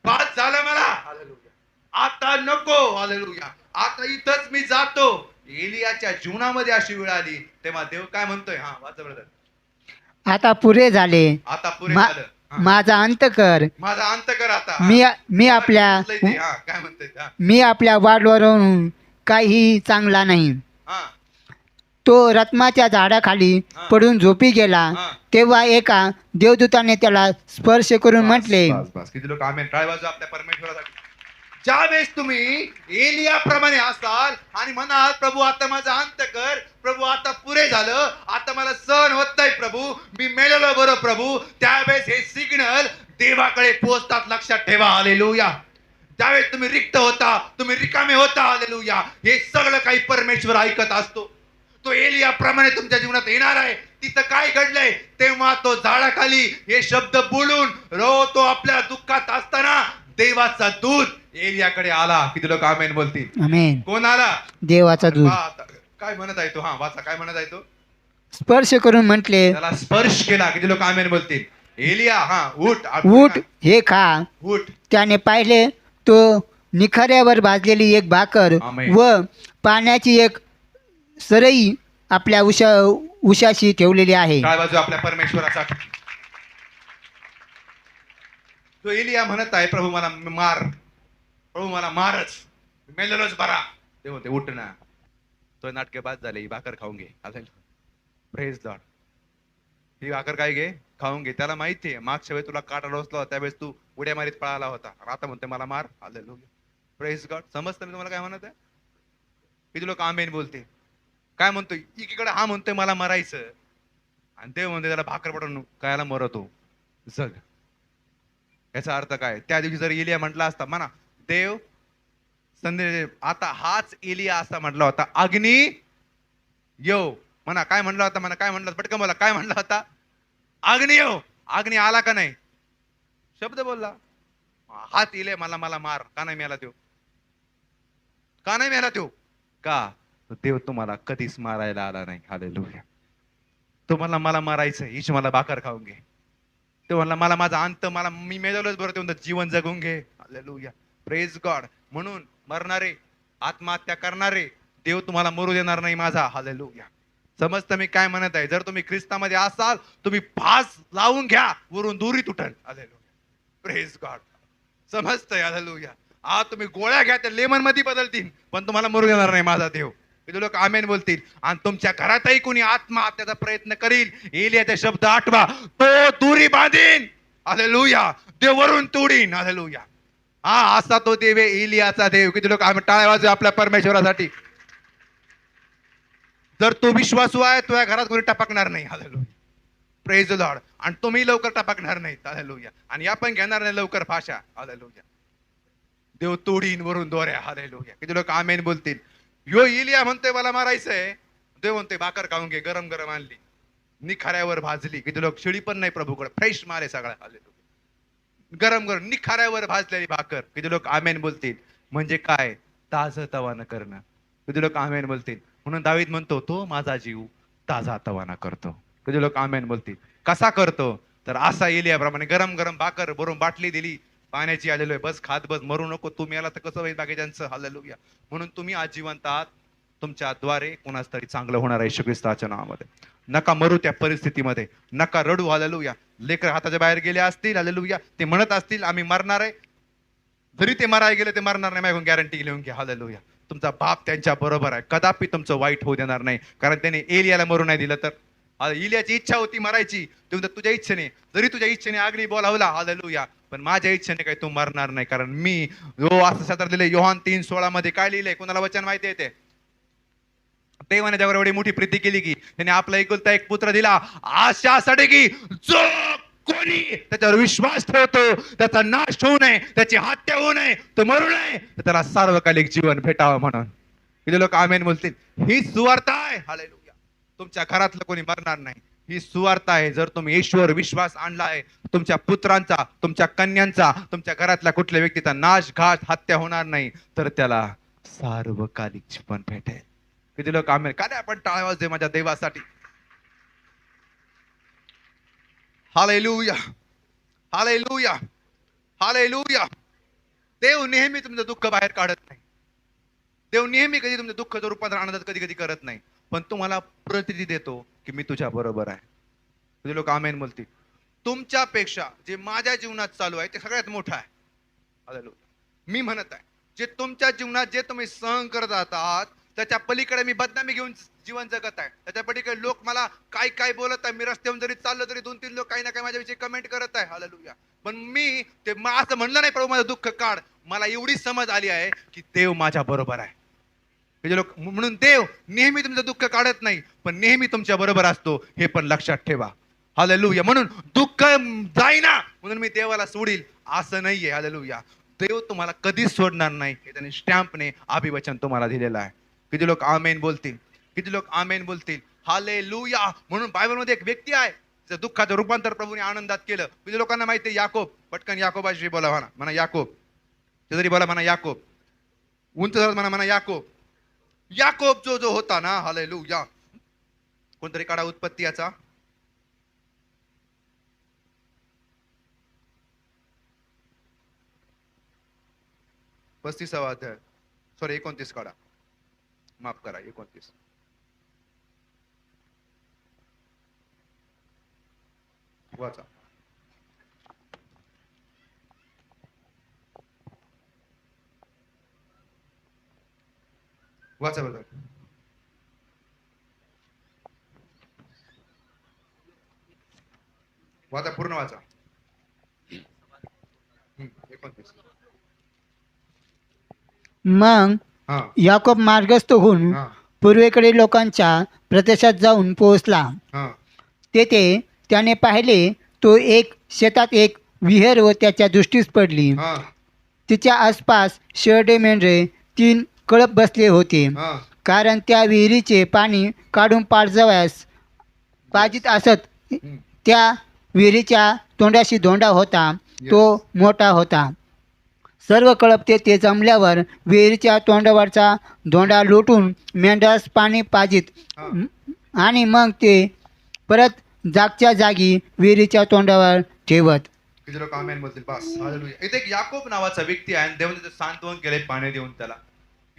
बात झालं मला, हालेलुया, आता नको, हालेलुया, आता इथंच मी जातो. एलियाच्या जीवनामध्ये अशी वेळ आली तेव्हा देव काय म्हणतोय? हा वाचा ब्रदर. आता पुरे झाले, आता पुरे मा- झालं. हा. माझा अंत कर. माझा अंत कर आता. मी आपल्या हा, काय म्हणतोय? हा. मी आपल्या वाडवरून काही चांगला नाही. हा. तो रत्नाच्या झाडाखाली हा. पडून झोपी गेला. हा. तेव्हा एका देवदूताने त्याला स्पर्श करून म्हटले, बस, बस. किती लोक आमेन टाळ वाजवा आपल्या परमेश्वरासाठी. ज्यावेळेस तुम्ही एलियाप्रमाणे असाल आणि म्हणाल प्रभू आता माझा अंत कर, प्रभू आता पुरे झालं, आता मला सहन होत नाही प्रभू, मी मेलेलो बरं प्रभू, त्यावेळेस हे सिग्नल देवाकडे पोहोचतात. लक्षात ठेवा. हालेलुया. ज्यावेळेस तुम्ही रिक्त होता, तुम्ही रिकामे होता, हालेलुया, हे सगळं काही परमेश्वर ऐकत असतो. तो एलियाप्रमाणे तुमच्या जीवनात येणार आहे. तिथं काय घडलंय तेव्हा तो झाडाखाली हे शब्द बोलून तो आपल्या दुःखात असताना देवाचा दूत एलियाकडे आला. किती लोक आमेन बोलतील? आमेन. कोण आला? देवाचा दूत. काय म्हणत आहे तो? हा वाचा. काय म्हणत आहे तो? स्पर्श करून म्हटले, त्याला स्पर्श केला. किती लोक आमेन बोलतील? एलिया हा उठ उठ, हे खा. उठ. त्याने पाहिले तो निखाऱ्यावर भाजलेली एक भाकर आमेन. व पाण्याची एक सरई आपल्या उशाशी ठेवलेली आहे. काय बाजू आपल्या परमेश्वरासाठी. तो एलिया म्हणत आहे प्रभू मला मार, प्रभू मला मारच, मेलेलोच बरा. ते म्हणते उठ ना. तो नाटके बाद झाले, ही भाकर खाऊन घे. Praise Lord. ही भाकर काय घे, खाऊन घे. त्याला माहितीये मागच्या वेळी तुला काटा डोसला होता त्यावेळेस तू उड्या मारीत पळाला होता, आता म्हणते मला मार. हालेलुया. Praise God. समजतं मी तुम्हाला काय म्हणत आहे? किती लोक आमेन बोलते? काय म्हणतोय? एकीकडे हा म्हणतोय मला मरायचं आणि देव म्हणतोय त्याला भाकर पडून कायला मरतो, जग. याचा अर्थ काय? त्या दिवशी जर एलिया म्हटला असता म्हणा देव संदेश, आता हाच एलिया असा म्हटला होता अग्नी येऊ म्हणा. काय म्हणला होता? म्हणा काय म्हणला? पटकन बोला. काय म्हणला होता? अग्नी येऊ. अग्नी आला का नाही? शब्द बोलला. हात एलिया मला मला मार. का नाही मिळाला तो? का नाही मिळाला तो? का? देव तुम्हाला कधीच मारायला आला नाही. हालेलुया. तो म्हणला मला मारायचं, हीच मला भाकर खाऊन घे. तो म्हणला मला माझा अंत, मला मी मेलेलोच बरं, ते म्हणतात जीवन जगून घे. हालेलुया. Praise God. म्हणून मरणारे, आत्महत्या करणारे देव तुम्हाला मरू देणार नाही माझा. हालेलुया. समजतं मी काय म्हणत आहे? जर तुम्ही ख्रिस्तामध्ये असाल तुम्ही फास लावून घ्या, वरून दुरी तुटल. हालेलुया. Praise God. समजतंय? हालेलुया. तुम्ही गोळ्या घ्या, त्या लेमन मध्ये बदलतील, पण तुम्हाला मरू देणार नाही माझा देव. किती लोक आमेन बोलतील? आणि तुमच्या घरातही कोणी आत्महत्याचा प्रयत्न करील, एलियाचे शब्द आठवा, तो दुरी बांधीन. हालेलुया. देव वरून तोडीन. हालेलुया. असा तो देव आहे, एलियाचा देव. किती लोक आम्ही टाळ्या वाजवू आपल्या परमेश्वरासाठी. जर तो विश्वासू आहे, तुझ्या घरात कोणी टपकणार नाही. हालेलुया. Praise the Lord. आणि तुम्ही लवकर टपकणार नाही. हालेलुया. आणि या पण घेणार नाही लवकर फाशा. हालेलुया. देव तोडीन वरून दोऱ्या. हालेलुया. किती लोक आमेन बोलतील? यो एलिया म्हणतोय मला मारायचंय, देव म्हणतोय भाकर खाऊन घे, गरम गरम आणली, निखाऱ्यावर भाजली. किती लोक शिळी पण नाही प्रभूकडे, फ्रेश माल आहे सगळा. हालेलुया. गरम गरम निखाऱ्यावर भाजलेली भाकर. किती लोक आमेन बोलतील? म्हणजे काय? ताजं तवानं करणं. किती लोक आमेन बोलतील? म्हणून दावीद म्हणतो तो माझा जीव ताजा तवाना करतो. किती लोक आमेन बोलतील? कसा करतो? तर असा एलियाप्रमाणे गरम गरम भाकर भरून बाटली दिली, पाण्याची आलेलो आहे, बस खात बस, मरू नको. तुम्ही आला तर कसं होईल बाकीच्यांचं? हालेलुया. म्हणून तुम्ही आज जिवंत आहात, तुमच्या द्वारे कोणाच तरी चांगलं होणार आहे येशू ख्रिस्ताच्या नावामध्ये. नका मरू त्या परिस्थितीमध्ये, नका रडू. हालेलुया. लेकर हाताच्या बाहेर गेले असतील, हालेलुया, ते म्हणत असतील आम्ही मरणार आहे, जरी ते मरायला गेले ते मरणार नाही, मागून गॅरंटी लिहून घ्या. हालेलुया. तुमचा बाप त्यांच्या बरोबर आहे, कदापि तुमचं वाईट होऊ देणार नाही. कारण त्याने एलियाला मरू नाही दिलं तर इलियाची इच्छा होती मरायची, ते म्हणतात तुझ्या इच्छेने, जरी तुझ्या इच्छेने अग्नी बोलावला, हालेलुया, पण माझ्या इच्छेने काही तू मरणार नाही, कारण मी असं सतरा लिहिलंय योहान 3:16 मध्ये. काय लिहिलंय? कोणाला वचन माहिती आहे ते? देवाने त्यावर एवढी मोठी प्रीती केली की त्याने आपला एकुलता एक पुत्र दिला, आशासाठी की जो कोणी त्याच्यावर विश्वास ठेवतो त्याचा नाश होऊ नये, त्याची हत्या होऊ नये, तो मरू नये, तर त्याला सार्वकालिक जीवन भेटावं म्हणून. किती लोक आमेन बोलतील? ही सुवार्ता आहे. हालेलुया. तुमच्या घरातलं कोणी मरणार नाही, ही सुवार्ता आहे. जर तुम्ही येशूवर विश्वास आणला आहे, तुमच्या पुत्रांचा, तुमच्या कन्यांचा, तुमच्या घरातल्या कुठल्या व्यक्तीचा नाश, घात, हत्या होणार नाही, तर त्याला सार्वकालिक जीवन भेटेल. किती लोक आमेन? का नाही आपण टाळ्या वाजते माझ्या देवासाठी? Hallelujah, hallelujah, hallelujah. देव नेहमी तुमचं दुःख बाहेर काढत नाही. देव नेहमी कधी तुमचं दुःखाचं रूपांतर आनंदात कधी कधी करत नाही, पण तुम्हाला प्रतिती देतो की मी तुझ्या बरोबर आहे. तुझे लोक आमेन बोलतील. तुमच्यापेक्षा जे माझ्या जीवनात चालू आहे ते सगळ्यात मोठं आहे. हालेलुया. मी म्हणत आहे, जे तुमच्या जीवनात जे तुम्ही सहन करत आहात त्याच्या पलीकडे मी बदनामी घेऊन जीवन जगत आहे. त्याच्या पलीकडे लोक मला काय काय बोलत आहे. मी रस्त्यावरून जरी चाललो तरी 2-3 लोक काही ना काही माझ्याविषयी कमेंट करत आहे. हालेलुया. पण मी ते असं म्हणलं नाही, प्रभू माझं दुःख काढ. मला एवढी समज आली आहे की देव माझ्या बरोबर आहे. लोक म्हणून देव नेहमी तुमचं दुःख काढत नाही, पण नेहमी तुमच्या बरोबर असतो, हे पण लक्षात ठेवा. हालेलुया. म्हणून दुःख जाईना म्हणून मी देवाला सोडील असं नाहीये. हालेलुया. देव तुम्हाला कधीच सोडणार नाही, हे त्याने स्टॅम्पने अभिवचन तुम्हाला दिलेलं आहे. किती लोक आमेन बोलतील? किती लोक आमेन बोलतील? हालेलुया. म्हणून बायबलमध्ये एक व्यक्ती आहे, त्याचं दुःखाचं रूपांतर प्रभूने आनंदात केलं. किती लोकांना माहिती आहे? याकोब. पटकन याकोबाशी बोला म्हणा याकोब. जरी बोला म्हणा याकोब. उंच म्हणा याकोब. याकोब जो होता ना, हालेलुया. कोणतरी काढा उत्पत्ती याचा 35वा अध्याय, सॉरी 29 काढा, माफ करा 29. वाचा. वाचा बघा. वाचा, पूर्ण वाचा. 29. मग हा याकोब मार्गस्थ होऊन हा पूर्वेकडे लोकांच्या प्रदेशात जाऊन पोहोचला. हा तेथे त्याने पाहिले, तो एक शेतात एक विहीर व त्याच्या दृष्टीस पडली. हा तिच्या आसपास शेरडे मेंढरे 3 कळप बसले होते, हा कारण त्या विहिरीचे पाणी काढून पाडजवयास पाजित असत. हम्म. त्या विहिरीच्या तोंडाशी धोंडा होता, तो मोठा होता. सर्व कळप ते जमल्यावर विहिरीच्या तोंडावरचा धोंडा लोटून मेंढरास पाणी पाजित, हा. आणि मग ते परत जागच्या जागी विहिरीच्या तोंडावर ठेवत. किती लोक आमेन बोलतील? बस. हालेलुया. इथे एक याकोब नावाचा व्यक्ती आहे, आणि देवाने त्याचं सांत्वन केलंय पाणी देऊन त्याला.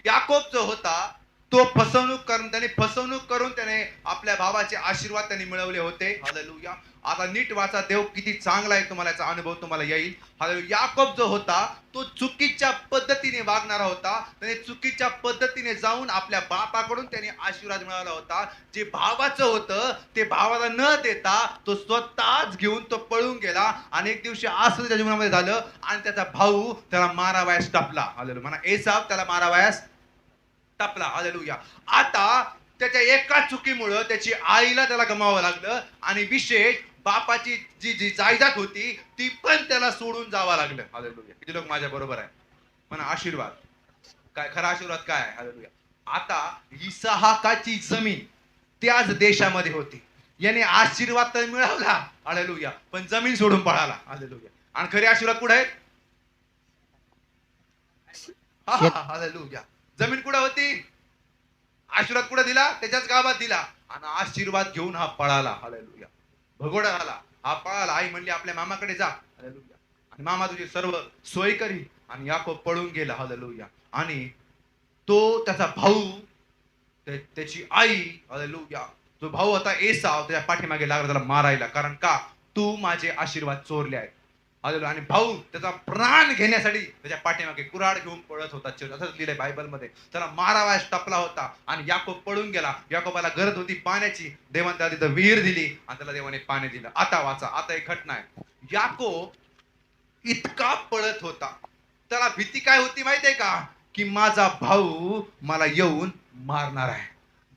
याकोब जो होता तो फसवणूक करून त्याने आपल्या भावाचे आशीर्वाद त्यांनी मिळवले होते. हालेलुया. आता नीट वाचा, देव किती चांगला आहे, तुम्हाला याचा अनुभव तुम्हाला येईल. हालेलुया. याकोब जो होता तो चुकीच्या पद्धतीने वागणारा होता. त्याने चुकीच्या पद्धतीने जाऊन आपल्या बापाकडून त्याने आशीर्वाद मिळवला होता. जे भावाचं होतं ते भावाला न देता तो स्वतःच घेऊन तो पळून गेला. आणि एक दिवशी असं त्याच्या जीवनामध्ये झालं, आणि त्याचा भाऊ त्याला मारावयास टपला. हालेलुया. म्हणा एसाव त्याला मारावयास टपला. हालेलुया. आता त्याच्या एका चुकीमुळं त्याची आईला त्याला गमावं लागलं, आणि विशेष बापाची जी जायदाद होती ती पण त्याला सोडून जावं लागलं. हालेलुया. किती लोक माझ्या बरोबर आहे? म्हणा आशीर्वाद काय, खरा आशीर्वाद काय आहे? हालेलुया. आता इसहाकाची जमीन त्याच देशामध्ये होती. याने आशीर्वाद तर मिळवला, हालेलुया, पण जमीन सोडून पळाला. हालेलुया. आणि खरे आशीर्वाद कुठे आहेत? हालेलुया. जमीन कुठे होती? आशीर्वाद कुठे दिला? त्याच्याच गावात दिला. आणि आशीर्वाद घेऊन हा पळाला. हालेलुया. भगोडा झाला, हा पळाला. आई म्हणली आपल्या मामाकडे जा. हालेलुया. आणि मामा तुझी सर्व सोय करी. आणि याकोब पळून गेला. हालेलुया. आणि तो त्याचा भाऊ, त्याची आई, हालेलुया, जो भाऊ होता एसाव, त्याच्या पाठीमागे लागला त्याला मारायला. कारण का? तू माझे आशीर्वाद चोरले आहेत. हालेलुया. आणि भाऊ त्याचा प्राण घेण्यासाठी त्याच्या पाठीमागे कुऱ्हाड घेऊन पळत होता. असंच लिहिलंय बायबलमध्ये. त्याला मारावास टपला होता आणि याकोब पळून गेला. याकोबाला गरज होती पाण्याची. देवाने त्याला तिथं विहीर दिली आणि त्याला देवाने पाणी दिलं. आता वाचा, आता एक घटना आहे. याकोब इतका पळत होता, त्याला भीती काय होती माहितीये का, की माझा भाऊ मला येऊन मारणार आहे.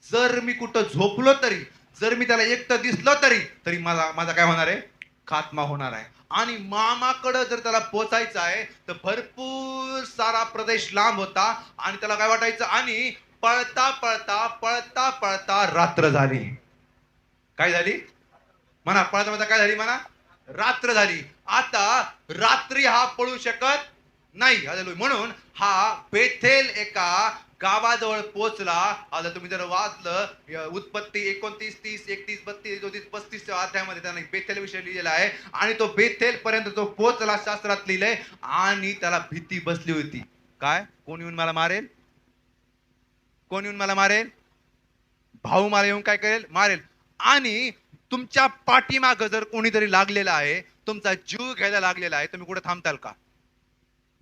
जर मी कुठं झोपलो तरी, जर मी त्याला एकटं दिसलो तरी माझा काय होणार आहे, खात्मा होणार आहे. आणि मामाकडं जर त्याला पोचायचं आहे तर भरपूर सारा प्रदेश लांब होता. आणि त्याला काय वाटायचं, आणि पळता पळता पळता पळता रात्र झाली. काय झाली म्हणा, पळता पळता काय झाली म्हणा, रात्र झाली. आता रात्री हा पळू शकत नाही. म्हणून हा बेथेल एका गावाजवळ पोहोचला. आता तुम्ही जर वाचलं उत्पत्ती 29, 30, 31, 32, 34, 35 अध्यायामध्ये त्याने बेथेल विषय लिहिलेला आहे. आणि तो बेथेल पर्यंत तो पोहोचला, शास्त्रात लिहिलंय. आणि त्याला भीती बसली होती. काय, कोण येऊन मला मारेल, कोण येऊन मला मारेल, भाऊ मला येऊन काय करेल, मारेल. आणि तुमच्या पाठीमागं जर कोणीतरी लागलेला आहे, तुमचा जीव घ्यायला लागलेला आहे, तुम्ही कुठे थांबताल का,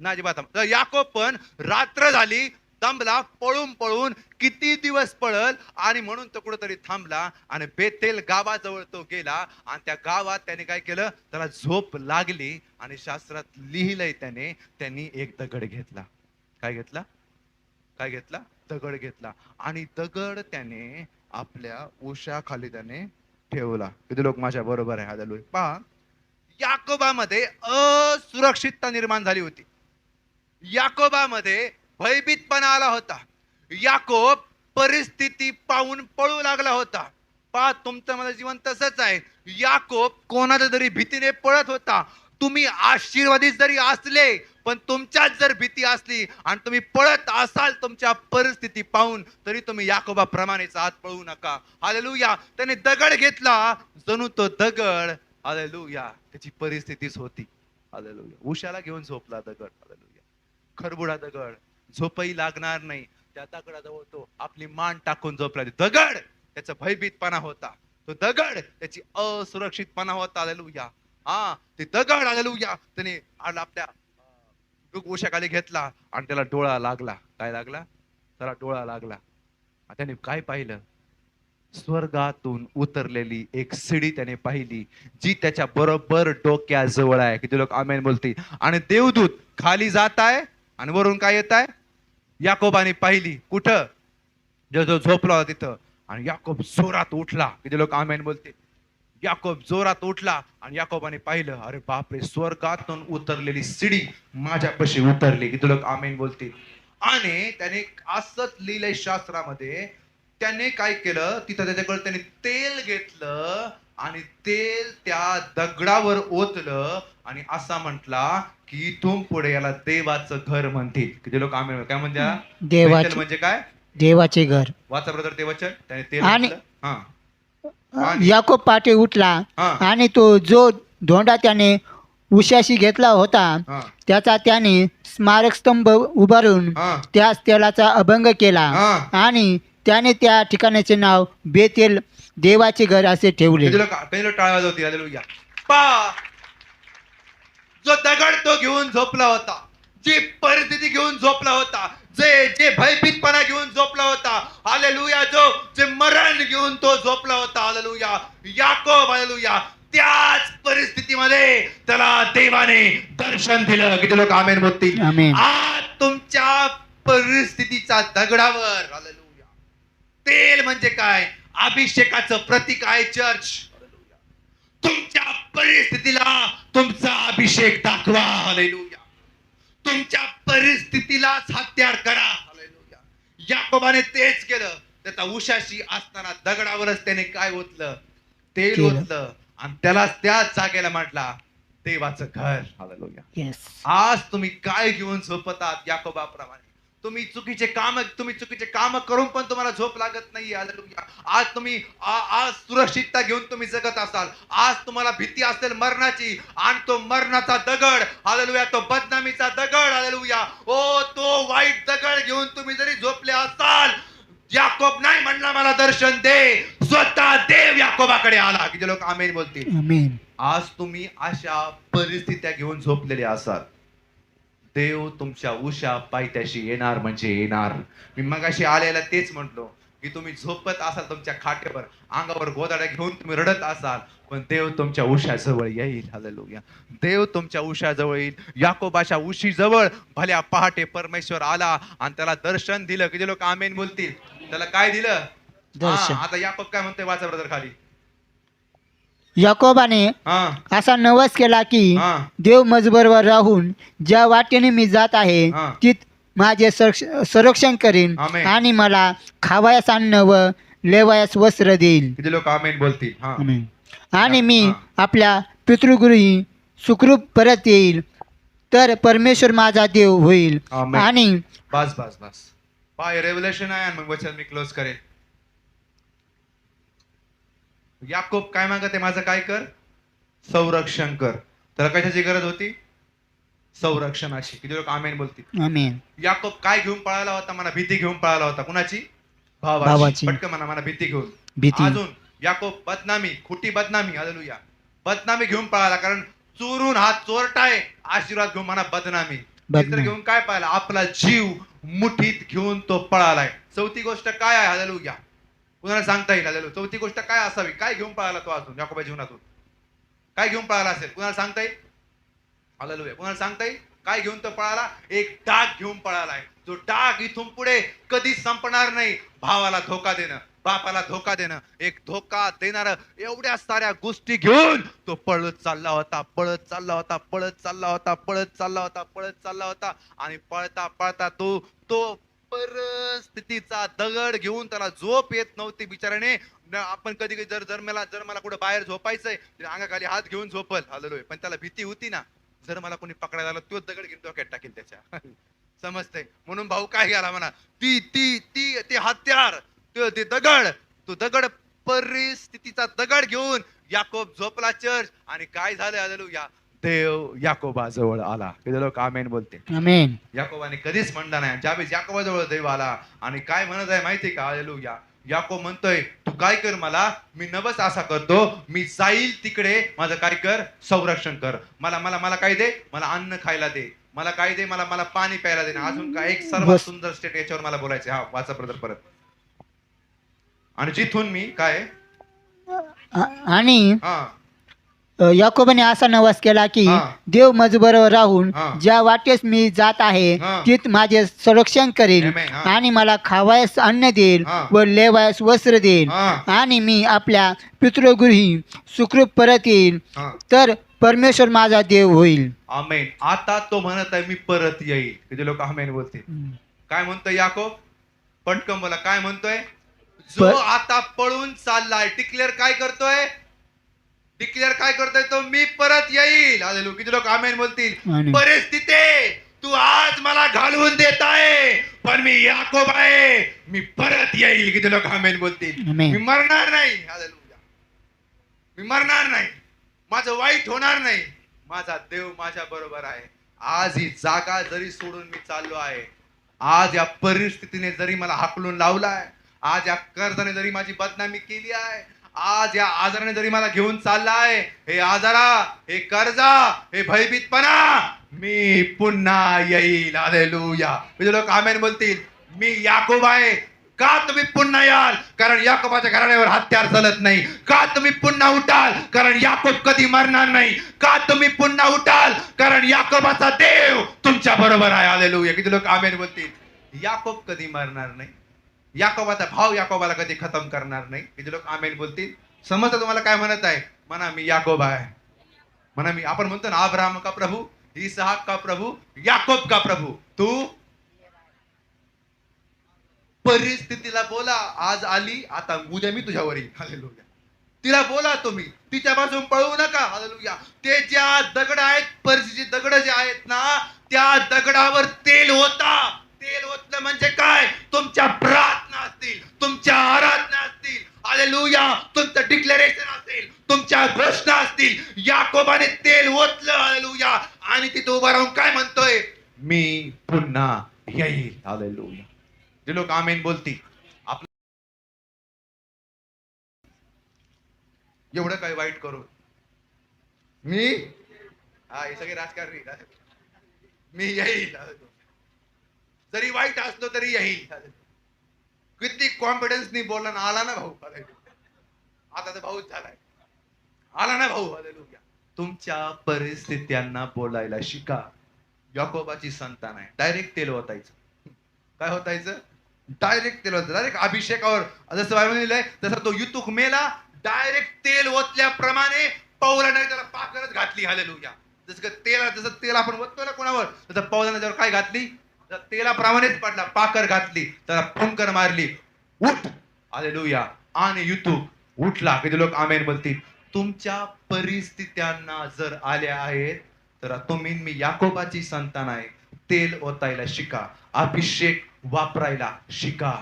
ना अजिबात. याकोब पण रात्र झाली, दमला, पळून पळून किती दिवस पळल, आणि म्हणून तो कुठेतरी थांबला. आणि बेथेल गावाजवळ तो गेला. आणि त्या गावात त्याने काय केलं, त्याला झोप लागली. आणि शास्त्रात लिहिलंय त्यांनी एक दगड घेतला. काय घेतला, काय घेतला, दगड घेतला. आणि दगड त्याने आपल्या उशाखाली त्याने ठेवला. किती लोक माझ्या बरोबर आहे, हालेलुया. पहा, याकोबामध्ये असुरक्षितता निर्माण झाली होती. याकोबामध्ये भयभीतपणा आला होता. याकोब परिस्थिती पाहून पळू लागला होता. पहा, तुमचं माझं जीवन तसंच आहे. याकोब कोणाच्या तरी भीतीने पळत होता. तुम्ही आशीर्वादित जरी असले, पण तुमच्यात जर भीती असली आणि तुम्ही पळत असाल तुमच्या परिस्थिती पाहून, तरी तुम्ही याकोबाप्रमाणेच आत पळू नका. हालेलुया. त्याने दगड घेतला, जणू तो दगड, हालेलुया, त्याची परिस्थितीच होती. हालेलुया. उशाला घेऊन झोपला दगड. हालेलुया. खरबुडा दगड, झोपही लागणार नाही. त्या दगडाजवळ तो आपली मान टाकून झोपला. दगड त्याचा भयभीतपणा होता, तो दगड त्याची असुरक्षितपणा होता. हालेलुया. ते दगड, हालेलुया, त्याने आपल्या उशाखाली घेतला आणि त्याला डोळा लागला. काय लागला, त्याला डोळा लागला. त्याने काय पाहिलं, स्वर्गातून उतरलेली एक शिडी त्याने पाहिली, जी त्याच्या बरोबर डोक्याजवळ आहे. किती लोक आमेन बोलतील. आणि देवदूत खाली जात आहे आणि वरून काय येत आहे, याकोबाने पाहिली. कुठं, जो झोपला होता तिथं. आणि याकोब जोरात उठला. किती लोक आमेन बोलतील. याकोब जोरात उठला आणि याकोबाने पाहिलं, अरे बापरे, स्वर्गातून उतरलेली शिडी माझ्यापाशी उतरली. किती लोक आमेन बोलतील. आणि त्याने असंच लिहिलंय शास्त्रामध्ये, त्याने काय केलं, तिथं त्याच्याकडे त्याने तेल घेतलं आणि तेल त्या दगडावर ओतलं आणि असा म्हटला की इथून पुढे याला देवाचं घर म्हणतील. किती लोक आमेन. काय म्हणजे देवाचे म्हणजे काय, देवाचे घर. वाचा ब्रदर ते वचन. त्याने तेल आणि घेतलं. याकोब पाठी उठला आणि तो जो धोंडा त्याने उशाशी घेतला होता त्याचा त्याने स्मारक स्तंभ उभारून त्या तेलाचा अभंग केला. आणि त्याने त्या ठिकाणाचे नाव बेतेल, देवाचे घर, असे ठेवले. टाळा होती. हालेलुया. पा, जो दगड तो घेऊन झोपला होता, जी परिस्थिती घेऊन झोपला होता, जे भयभीतपणा घेऊन झोपला होता, हालेलुया, जे मरण घेऊन तो झोपला होता, हालेलुया, याकोब, हालेलुया, त्याच परिस्थितीमध्ये त्याला देवाने दर्शन दिलं. किती लोक आमेन बोलतील. आज तुमच्या परिस्थितीच्या दगडावर, हालेलुया, तेल म्हणजे काय, अभिषेकाचं प्रतीक आहे चर्च. तुमच्या परिस्थितीला तुमचा अभिषेक दाखवा. हालेलुया. तुमच्या परिस्थितीलाच हत्यार करा. हालेलुया. याकोबाने तेच केलं. त्याचा उशाशी असताना दगडावरच त्याने काय ओतलं, तेल ओतलं. आणि त्याला त्याच जागेला म्हटला देवाचं घर. हालेलुया. आज तुम्ही काय घेऊन झोपतात, याकोबाप्रमाणे. तुम्ही चुकीचे काम करून पण तुम्हाला झोप लागत नाहीये. हालेलुया. आज तुम्ही आज सुरक्षितता घेऊन तुम्ही जगत असाल. आज तुम्हाला भीती असेल मरणाची, आणि तो मरणाचा दगड, हालेलुया, तो बदनामीचा दगड, हालेलुया, ओ तो वाईट दगड घेऊन तुम्ही जरी झोपले असाल, याकोब नाही म्हणला मला दर्शन दे, स्वतः देव याकोब याकोबाकडे आला. किती लोक आमेन बोलतील? आमेन. आज तुम्ही अशा परिस्थित्या घेऊन झोपलेले असाल, देव तुमच्या उशा पायथ्याशी येणार म्हणजे येणार. मी मगाशी आलेला तेच म्हटलो की तुम्ही झोपत असाल तुमच्या खाटेवर, अंगावर गोदाड्या घेऊन तुम्ही रडत असाल, पण देव तुमच्या उशाजवळ येईल. हालेलुया. देव तुमच्या उशाजवळ येईल. याकोबाच्या उशीजवळ भल्या पहाटे परमेश्वर आला आणि त्याला दर्शन दिलं. किती लोक आमेन बोलतील? त्याला काय दिलं? दर्शन. आता याकोब काय म्हणतोय, वाचा ब्रदर खाली. याकोबाने हा असा नवस केला की हा देव मजबरवर राहून ज्या वाटेने मी जात आहे हा. तीत माझे संरक्षण करीन आमेन. आणि मला खावयास अन्न व लेवायास वस्त्र देईल. किती लोक आमेन बोलतील? हा आमेन. आणि मी हा. आपल्या पितृगृही सुखरूप परत येईल तर परमेश्वर माझा देव होईल. आमेन. आणि बस बस बस. पाय रेव्हलेशन आहे आणि मग वचन मी क्लोज करेन. याकोब काय मागत आहे? माझं काय कर? संरक्षण कर. त्याला कशाची गरज होती? संरक्षणाची. किती लोक आमेन बोलतील? आमेन. याकोब काय घेऊन पळाला होता? मला भीती घेऊन पळाला होता. कुणाची? भावाची. पटकन म्हणा भीती घेऊन. भीती. अजून याकोब बदनामी, खोटी बदनामी. हालेलुया. बदनामी घेऊन पळाला, कारण चोरून हा चोरटा आहे. आशीर्वाद घेऊन म्हणा बदनामी. चित्र घेऊन काय पाहिला? आपला जीव मुठीत घेऊन तो पळालाय. चौथी गोष्ट काय आहे? हालेलुया. कुणाला सांगता येईल? हालेलुया. चौथी गोष्ट काय असावी? काय घेऊन पळाला तो अजून याकोबाच्या जीवनातून? काय घेऊन पळाला असेल? कुणाला सांगता येईल? हालेलुया. कुणाला सांगता येईल काय घेऊन तो पळाला? एक डाग घेऊन पळालाय. जो डाग इथून पुढे कधी संपणार नाही. भावाला धोका देणं, बापाला धोका देणं, एक धोका देणार एवढ्या साऱ्या गोष्टी घेऊन तो पळत चालला होता, पळत चालला होता, पळत चालला होता, पळत चालला होता, पळत चालला होता. आणि पळता पळता तो तो परिस्थितीचा दगड घेऊन त्याला झोप येत नव्हती बिचाराने. आपण कधी कधी जर मला कुठं बाहेर झोपायचंय, अंगाखाली हात घेऊन झोपल. हालेलुया. पण त्याला भीती होती ना, जर मला कोणी पकडायला आलं तो दगड घेऊन डोक्यात टाकेल त्याच्या. समजतंय? म्हणून भाऊ काय गेला म्हणा, ती ती ती ते हत्यार, ते दगड, तो दगड, परिस्थितीचा दगड घेऊन याकोब झोपला चर्च. आणि काय झालं? हालेलुया. देव याकोबाजवळ आला. किती लोक आमेन बोलते? आमेन. याकोबाने कधीच म्हणला नाही. ज्यावेळेस याकोबाजवळ देव आला आणि काय म्हणत आहे माहिती का? हालेलुया. याकोब म्हणतोय, तू काय कर, मला मी नवस असा करतो, मी जाईल तिकडे, माझं काय कर? संरक्षण कर. मला मला मला काय दे? मला अन्न खायला दे. मला काय दे? मला मला पाणी प्यायला दे. अजून काय? एक सर्वात सुंदर स्टेट याच्यावर मला बोलायचं. हा वाचा ब्रदर परत. आणि जिथून मी काय आणि हा याकोबाने असा नवस केला की हा. देव मजबरवर राहून हा. ज्या वाटेस मी जात आहे हा. तीत माझे संरक्षण करेल Amen. हा. आणि मला खावयास अन्न देईल हा. व लेवायास वस्त्र देईल. हा. आणि मी आपल्या पितृगृही सुखरूप परत येईल हा. तर परमेश्वर माझा देव होईल. आमेन. आता तो म्हणत आहे मी परत येईल. किती लोक आमेन बोलतील? काय म्हणतोय याकोब? पटकन बोला. काय म्हणतोय? जो आता पळून चाललाय, डिक्लेअर काय करतोय? डिक्लेअर काय करतोय तो? मी परत येईल. हालेलुया. किती लोक आमेन बोलतील? आमेन. परिस्थिती तू आज मला घालवून देत आहे, पण मी याकोब आहे, मी परत येईल. किती लोक आमेन बोलतील? आमेन. मी मरणार नाही. हालेलुया. मी मरणार नाही. माझं वाईट होणार नाही. माझा देव माझ्या बरोबर आहे. आज ही जागा जरी सोडून मी चाललो आहे, आज या परिस्थितीने जरी मला हाकलून लावलाय, आज या कर्जाने जरी माझी बदनामी केली आहे, आज या आजाराने जरी मला घेऊन चाललाय, हे आजारा, हे कर्जा, हे भयभीतपणा, मी पुन्हा येईल. हालेलुया. म्हणजे लोक आमेन बोलतील? मी याकोब आहे. का तुम्ही पुन्हा याल? कारण याकोबाच्या घराण्यावर हत्यार चालत नाही. का तुम्ही पुन्हा उठाल? कारण याकोब कधी मरणार नाही. का तुम्ही पुन्हा उठाल? कारण याकोबाचा देव तुमच्या बरोबर आहे. हालेलुया. किती लोक आमेन बोलतील? याकोब कधी मरणार नाही. याकोबाचा भाव याकोबाला कधी खतम करणार नाही. किती लोक आमेन बोलतील? समजतं तुम्हाला काय म्हणत आहे? म्हणा मी याकोब आहे. म्हणा मी, आपण म्हणतो ना, अब्राहम का प्रभू, इसहाक का प्रभू, याकोब का प्रभू. तू परिस्थितीला बोला, आज आली, आता उद्या मी तुझ्यावर येईल. हालेलुया. तिला बोला तुम्ही, तिच्यापासून पळवू नका. हालेलुया. ते ज्या दगड आहेत, परिस्थितीचे दगड जे आहेत ना, त्या दगडावर तेल होता. तेल ओतलं म्हणजे काय? तुमच्या प्रार्थना असतील, तुमच्या आराधना असतील, हालेलुया, तुमचं डिक्लेरेशन असेल, तुमच्या घोषणा असतील, याकोबाने तेल ओतलं. हालेलुया. आणि तिथे उभा राहून काय म्हणतोय? मी पुन्हा येईल. हालेलुया. जे लोक आमेन बोलतील. एवढं काय वाईट करू मी? हा, हे सगळे राजकारणी. मी येईल, जरी वाईट असलो तरी येईल. किती कॉन्फिडन्सनी बोलला ना, आला ना भाऊ. आता तर भाऊच झालाय, आला ना भाऊ. हालेलुया. तुमच्या परिस्थित्यांना बोलायला शिका. याकोबाची संतान आहे, डायरेक्ट तेल ओतायचं. काय होतायचं? डायरेक्ट तेल होतं, डायरेक्ट अभिषेकावर. जसं बायबलमध्ये लिहिलंय, तसं तो युतुक मेला, डायरेक्ट तेल ओतल्याप्रमाणे पौलाने त्याला पाकरच घातली. हालेलुया. जसं तेल आपण ओततो ना कोणावर, तसं पौलाने त्यावर काय घातली? तेलाप्रमाणेच पडला, पाकर घातली, त्याला फुंकर मारली, उठ. हालेलुया. आणि युतुक उठला. किती लोक आमेन बोलतील? तुमच्या परिस्थित्यांना जर आल्या आहेत तर मी याकोबाची संतान आहे, तेल ओतायला शिका, अभिषेक वापरायला शिका.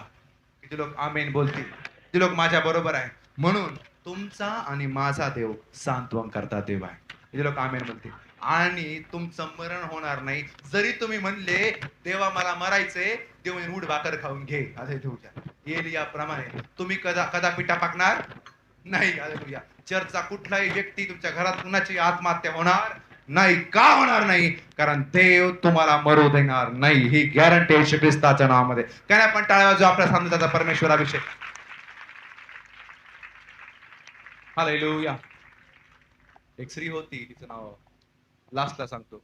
किती लोक आमेन बोलतील? किती लोक माझ्या बरोबर आहे? म्हणून तुमचा आणि माझा देव सांत्वन करता देव आहे. किती लोक आमेन बोलतील? आणि तुमचं मरण होणार नाही. जरी तुम्ही म्हणले देवा मला मरायचंय, देव म्हणजे उठ भाकर खाऊन घे. येईल याप्रमाणे तुम्ही कदापि टाकणार नाही. हालेलुया. चर्चचा कुठलाही व्यक्ती तुमच्या घरात कुणाची आत्महत्या होणार नाही. का होणार नाही? कारण देव तुम्हाला मरू देणार नाही. ही गॅरंटी येशू ख्रिस्ताच्या नावामध्ये. काय आपण टाळ्या वाजवू आपल्या सामने त्याचा परमेश्वर अभिषेक. हालेलुया. एक स्त्री होती, तिचं नाव लास्टला सांगतो.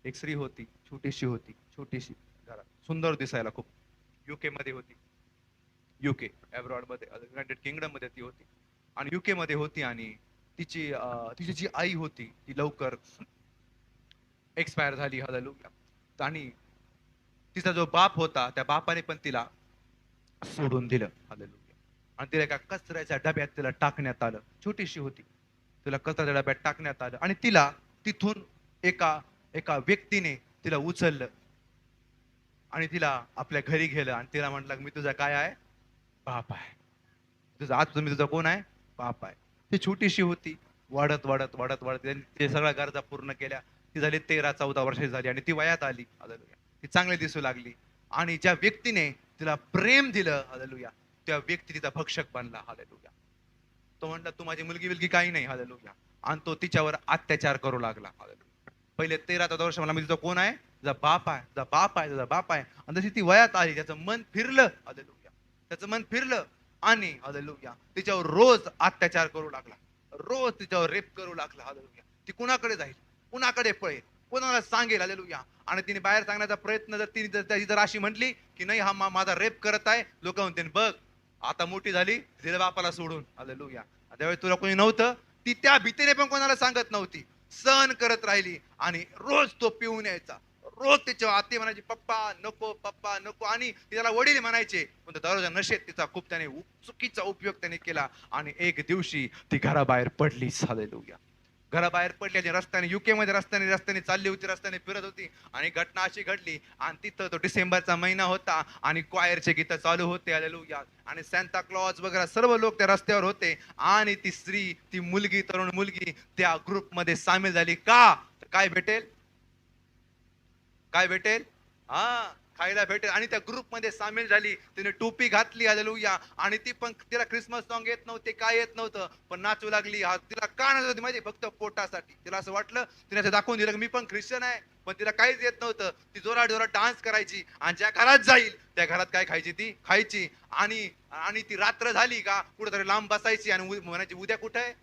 एक स्त्री होती, छोटीशी घरात, सुंदर दिसायला खूप. युके मध्ये होती, युके अब्रॉड मध्ये, युनायटेड किंगडम मध्ये ती होती. आणि युके मध्ये होती. आणि तिची जी आई होती ती लवकर एक्सपायर झाली. हालेलुया. आणि तिचा जो बाप होता, त्या बापाने पण तिला सोडून दिलं. हालेलुया. आणि तिला एका कचऱ्याच्या डब्यात तिला टाकण्यात आलं. छोटीशी होती, तिला कचऱ्याच्या डब्यात टाकण्यात आलं. आणि तिला तिथून एका व्यक्तीने तिला उचललं आणि तिला आपल्या घरी गेलं. आणि तिला म्हटलं, मी तुझा काय आहे? बाप आहे. मी तुझा कोण आहे? बाप आहे. ती छोटीशी होती. वाढत ते सगळ्या गरजा पूर्ण केल्या. ती झाली 13-14 वर्षाची झाली आणि ती वयात आली. हालेलुया. ती चांगली दिसू लागली. आणि ज्या व्यक्तीने तिला प्रेम दिलं, हालेलुया, त्या व्यक्ती तिचा भक्षक बनला. हालेलुया. तो म्हटला, तू माझी मुलगी काही नाही. हालेलुया. आणि तो तिच्यावर अत्याचार करू लागला. हालेलुया. पहिले 13-14 वर्ष मला, मी तुझा कोण आहे? तुझा बाप आहे. आणि जशी ती वयात आली, त्याचं मन फिरलं. हालेलुया. त्याचं मन फिरलं. आणि हालेलुया, तिच्यावर रोज अत्याचार करू लागला, रोज तिच्यावर रेप करू लागला. हालेलुया. ती कुणाकडे जाईल, कुणाकडे पळेल, कोणाला सांगेल? हालेलुया. आणि तिने बाहेर सांगण्याचा प्रयत्न, जर तिने जर अशी म्हटली की नाही हा माझा रेप करत आहे, लोक म्हणते बघ आता मोठी झाली, तिच्या बापाला सोडून. हालेलुया. त्यावेळेस तुला कोणी नव्हतं, ती त्या भीतीने पण कोणाला सांगत नव्हती, सहन करत राहिली. आणि रोज तो पिऊन यायचा, रोज तिच्या आती म्हणायची पप्पा नको. आणि त्याला वडील म्हणायचे, पण दररोज नशेत तिचा खूप त्याने चुकीचा उपयोग त्याने केला. आणि एक दिवशी ती घराबाहेर पडली. हालेलुया. घराबाहेर पडली आणि रस्त्याने, युके मध्ये रस्त्याने चालली होती, रस्त्याने फिरत होती. आणि घटना अशी घडली. आणि तिथं तो डिसेंबरचा महिना होता आणि क्वायरचे गीत चालू होते. हालेलुया. आणि सॅन्टा क्लॉज वगैरे सर्व लोक त्या रस्त्यावर होते. आणि ती स्त्री, ती मुलगी, तरुण मुलगी त्या ग्रुप मध्ये सामील झाली. का? काय भेटेल? खायला भेटेल. आणि त्या ग्रुप मध्ये सामील झाली. तिने टोपी घातली. हालेलुया. आणि ती पण, तिला ख्रिसमस सॉन्ग येत नव्हते, काय येत नव्हतं, पण नाचू लागली. तिला का नाचत होती माहिती? फक्त पोटासाठी. तिला असं वाटलं, तिने असं दाखवून दिलं की मी पण ख्रिश्चन आहे, पण तिला काहीच येत नव्हतं. ती जोरात डान्स करायची. आणि ज्या घरात जाईल त्या घरात काय खायची? ती खायची. आणि ती रात्र झाली का कुठेतरी लांब बसायची आणि म्हणायची उद्या कुठे?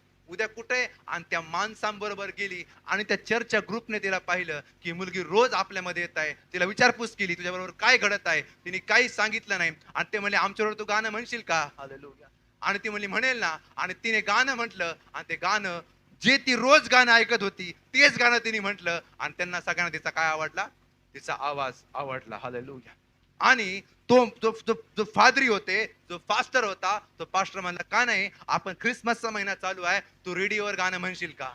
आणि त्या माणसांबरोबर गेली. आणि त्या चर्चच्या ग्रुपने तिला पाहिलं की मुलगी रोज आपल्यामध्ये येत आहे. तिला विचारपूस केली, तुझ्या बरोबर काय घडत आहे? तिने काही सांगितलं नाही. आणि ते म्हणले, आमच्याबरोबर तू गाणं म्हणशील का? हालेलुया. आणि ती म्हणली म्हणेल ना. आणि तिने गाणं म्हटलं. आणि ते गाणं, जे ती रोज गाणं ऐकत होती तेच गाणं तिने म्हटलं. आणि त्यांना सगळ्यांना तिचा काय आवडला? तिचा आवाज आवडला. हालेलुया. आणि जो फादरी होते, जो फास्टर होता, तो पास्टर म्हणला, का नाही आपण ख्रिसमसचा महिना चालू आहे, तू रेडिओवर गाणं म्हणशील का?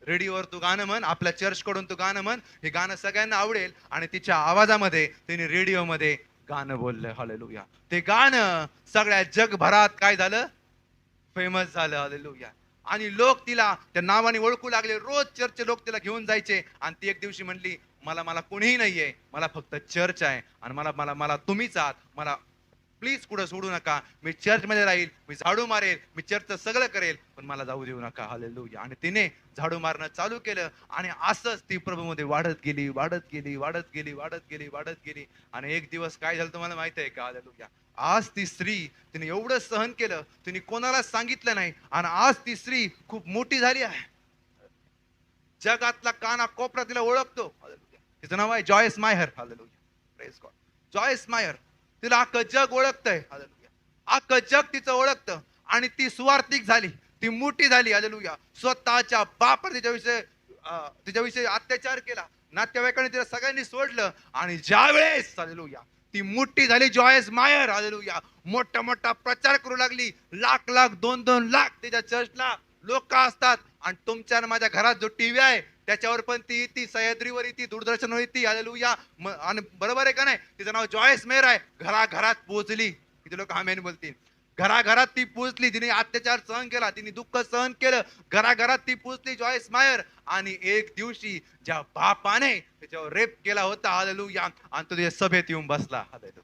रेडिओवर तू गाणं म्हण, आपल्या चर्च कडून तू गाणं म्हण, हे गाणं सगळ्यांना आवडेल. आणि तिच्या आवाजामध्ये तिने रेडिओमध्ये गाणं बोललं. हालेलुया. ते गाणं सगळ्या जगभरात काय झालं? फेमस झालं. हालेलुया. आणि लोक तिला त्या नावाने ओळखू लागले. रोज चर्चचे लोक तिला घेऊन जायचे. आणि ती एक दिवशी म्हणली, मला कोणीही नाहीये, मला फक्त चर्च आहे. आणि मला तुम्हीच आहात. मला प्लीज कुठं सोडू नका. मी चर्चमध्ये राहील, मी झाडू मारेल, मी चर्चचं सगळं करेल, पण मला जाऊ देऊ नका. हालेलुया. आणि तिने झाडू मारणं चालू केलं आणि असंच ती प्रभूमध्ये वाढत गेली, वाढत गेली, वाढत गेली, वाढत गेली, वाढत गेली. आणि एक दिवस काय झालं तुम्हाला माहिती आहे का? हालेलुया. आज ती स्त्री, तिने एवढं सहन केलं, तिने कोणाला सांगितलं नाही, आणि आज ती स्त्री खूप मोठी झाली आहे. जगातला काना कोपरा तिला ओळखतो. हालेलुया. तिचं नाव आहे जॉयस मायर. हालेलुया. Praise God. जॉयस मायर. तिला अख्खं जग ओळखतंय. हालेलुया. अख्खं जग तिचं ओळखतं. आणि ती सुवार्थिक झाली, ती मोठी झाली. हालेलुया. स्वतःच्या बापाने तिच्याविषयी अत्याचार केला, नातेवाईकांनी तिला सगळ्यांनी सोडलं. आणि ज्या वेळेस हालेलुया ती मोठी झाली जॉयस मायर, हालेलुया, मोठा मोठा प्रचार करू लागली. लाख लाख, 2-2 लाख तिच्या चर्चला लोक असतात. आणि तुमच्या आणि माझ्या घरात जो टीव्ही आहे त्याच्यावर पण ती सह्याद्रीवर येते, दूरदर्शनवर येते. हालेलुया. आणि बरोबर आहे का नाही? तिचं नाव जॉयस मेयर आहे. घराघरात पोहोचली. किती लोक आमेन बोलतील? घराघरात ती पोहोचली. तिने अत्याचार सहन केला, तिने दुःख सहन केलं. घराघरात ती पोहोचली जॉयस मायर. आणि एक दिवशी ज्या बापाने त्याच्यावर रेप केला होता, हालेलुया, आणि तो तिच्या सभेत येऊन बसला. हालेलुया.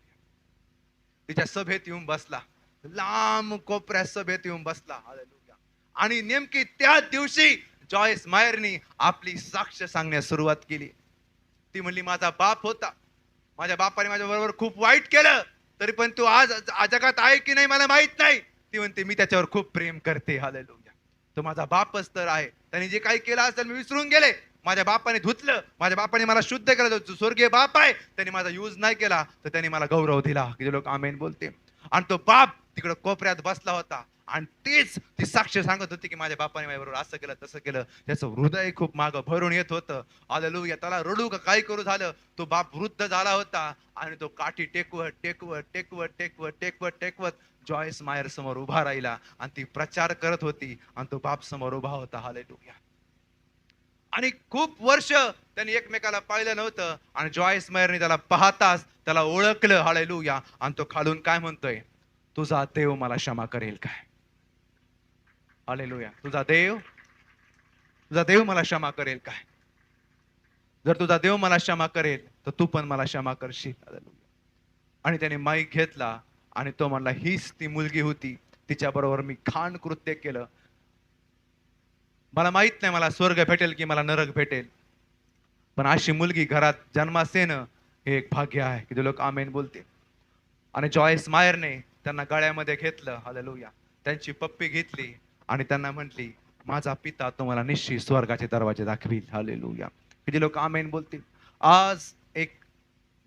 तिच्या सभेत येऊन बसला, लांब कोपऱ्या सभेत येऊन बसला. हालेलुया. आणि नेमकी त्याच दिवशी जॉयस मायरनी आपली साक्ष सांगण्यास सुरुवात केली. ती म्हणली, माझा बाप होता, माझ्या बापाने माझ्या बरोबर खूप वाईट केलं, तरी पण तो आज जगात आहे की नाही मला माहित नाही. ती म्हणते, मी त्याच्यावर खूप प्रेम करते. हालेलुया. तो माझा बापच तर आहे. त्याने जे काही केलं असेल मी विसरून गेले. माझ्या बापाने धुतलं, माझ्या बापाने मला शुद्ध केलं. जो स्वर्गीय बाप आहे त्याने माझा यूज नाही केला, तर त्याने मला गौरव दिला. किती लोक आमेन बोलते? आणि तो बाप तिकडे कोपऱ्यात बसला होता, आणि तेच ती साक्ष सांगत होती की माझ्या बापाने माझ्याबरोबर असं केलं, तसं केलं. त्याचं हृदय खूप मागं भरून येत होतं. हालेलुया. त्याला रडू का काय करू झालं. तो बाप वृद्ध झाला होता, आणि तो काठी टेकवत टेकवत टेकवत टेकवत टेकवत टेकवत जॉयस मायर समोर उभा राहिला. आणि ती प्रचार करत होती, आणि तो बाप समोर उभा होता. हालेलुया. आणि खूप वर्ष त्यांनी एकमेकाला पाहिलं नव्हतं, आणि जॉयस मायरने त्याला पाहताच त्याला ओळखलं. हालेलुया. आणि तो खालून काय म्हणतोय? तुझा देव मला क्षमा करेल काय? हालेलुया. तुझा देव मला क्षमा करेल काय? जर तुझा देव मला क्षमा करेल, तर तू पण मला क्षमा करशील. हालेलुया. आणि त्याने माईक घेतला, आणि तो म्हणला, हीच ती मुलगी होती, तिच्या बरोबर मी घाण कृत्य केलं. मला माहित नाही मला स्वर्ग भेटेल की मला नरक भेटेल, पण अशी मुलगी घरात जन्मास येणं हे एक भाग्य आहे. किती लोक आमेन बोलते? आणि जॉयस मायरने त्यांना गळ्यामध्ये घेतलं. हालेलुया. त्यांची पप्पी घेतली, आणि त्यांना म्हटली, माझा पिता तुम्हाला निश्चित स्वर्गाचे दरवाजे दाखवील. हालेलुया. किती लोक आमेन बोलतील? आज एक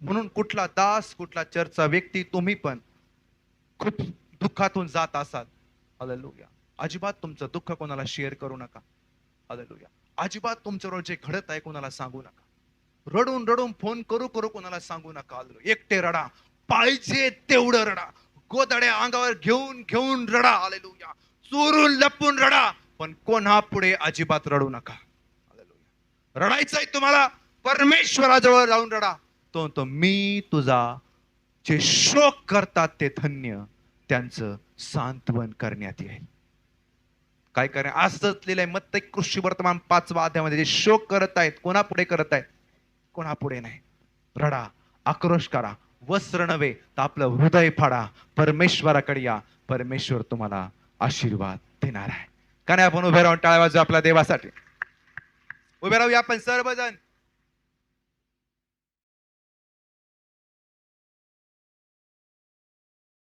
म्हणून कुठला दास, कुठला चर्चचा व्यक्ती, तुम्ही पण खूप दुःखातून जात असाल, हालेलुया, अजिबात तुमचं दुःख कोणाला शेअर करू नका. हालेलुया. अजिबात तुमच्यावर जे घडत आहे कोणाला सांगू नका. रडून रडून फोन करू करू कोणाला सांगू नका. एकटे रडा, पाहिजे तेवढं रडा, गोदड्या अंगावर घेऊन घेऊन रडा. हालेलुया. चोरून लपून रडा, पण कोणा पुढे अजिबात रडू नका. हालेलुया. रडायचंय तुम्हाला, परमेश्वराजवळ जाऊन रडा. तो मी तुझा, जे शोक करतात ते धन्य, त्यांचं सांत्वन करण्यात येईल. काय करा? असंच लिहिलंय मत्ती कृषी वर्तमान 5व्या अध्यायामध्ये, जे शोक करत आहेत कोणापुढे करत आहेत? कोणापुढे नाही. रडा, आक्रोश करा, वस्त्र नव्हे तर आपलं हृदय फाडा, परमेश्वराकडे या. परमेश्वर तुम्हाला आशीर्वाद देणार आहे. का नाही आपण उभे राहून टाळ्या वाजवू आपल्या देवासाठी? उभे राहूया आपण सर्वजण.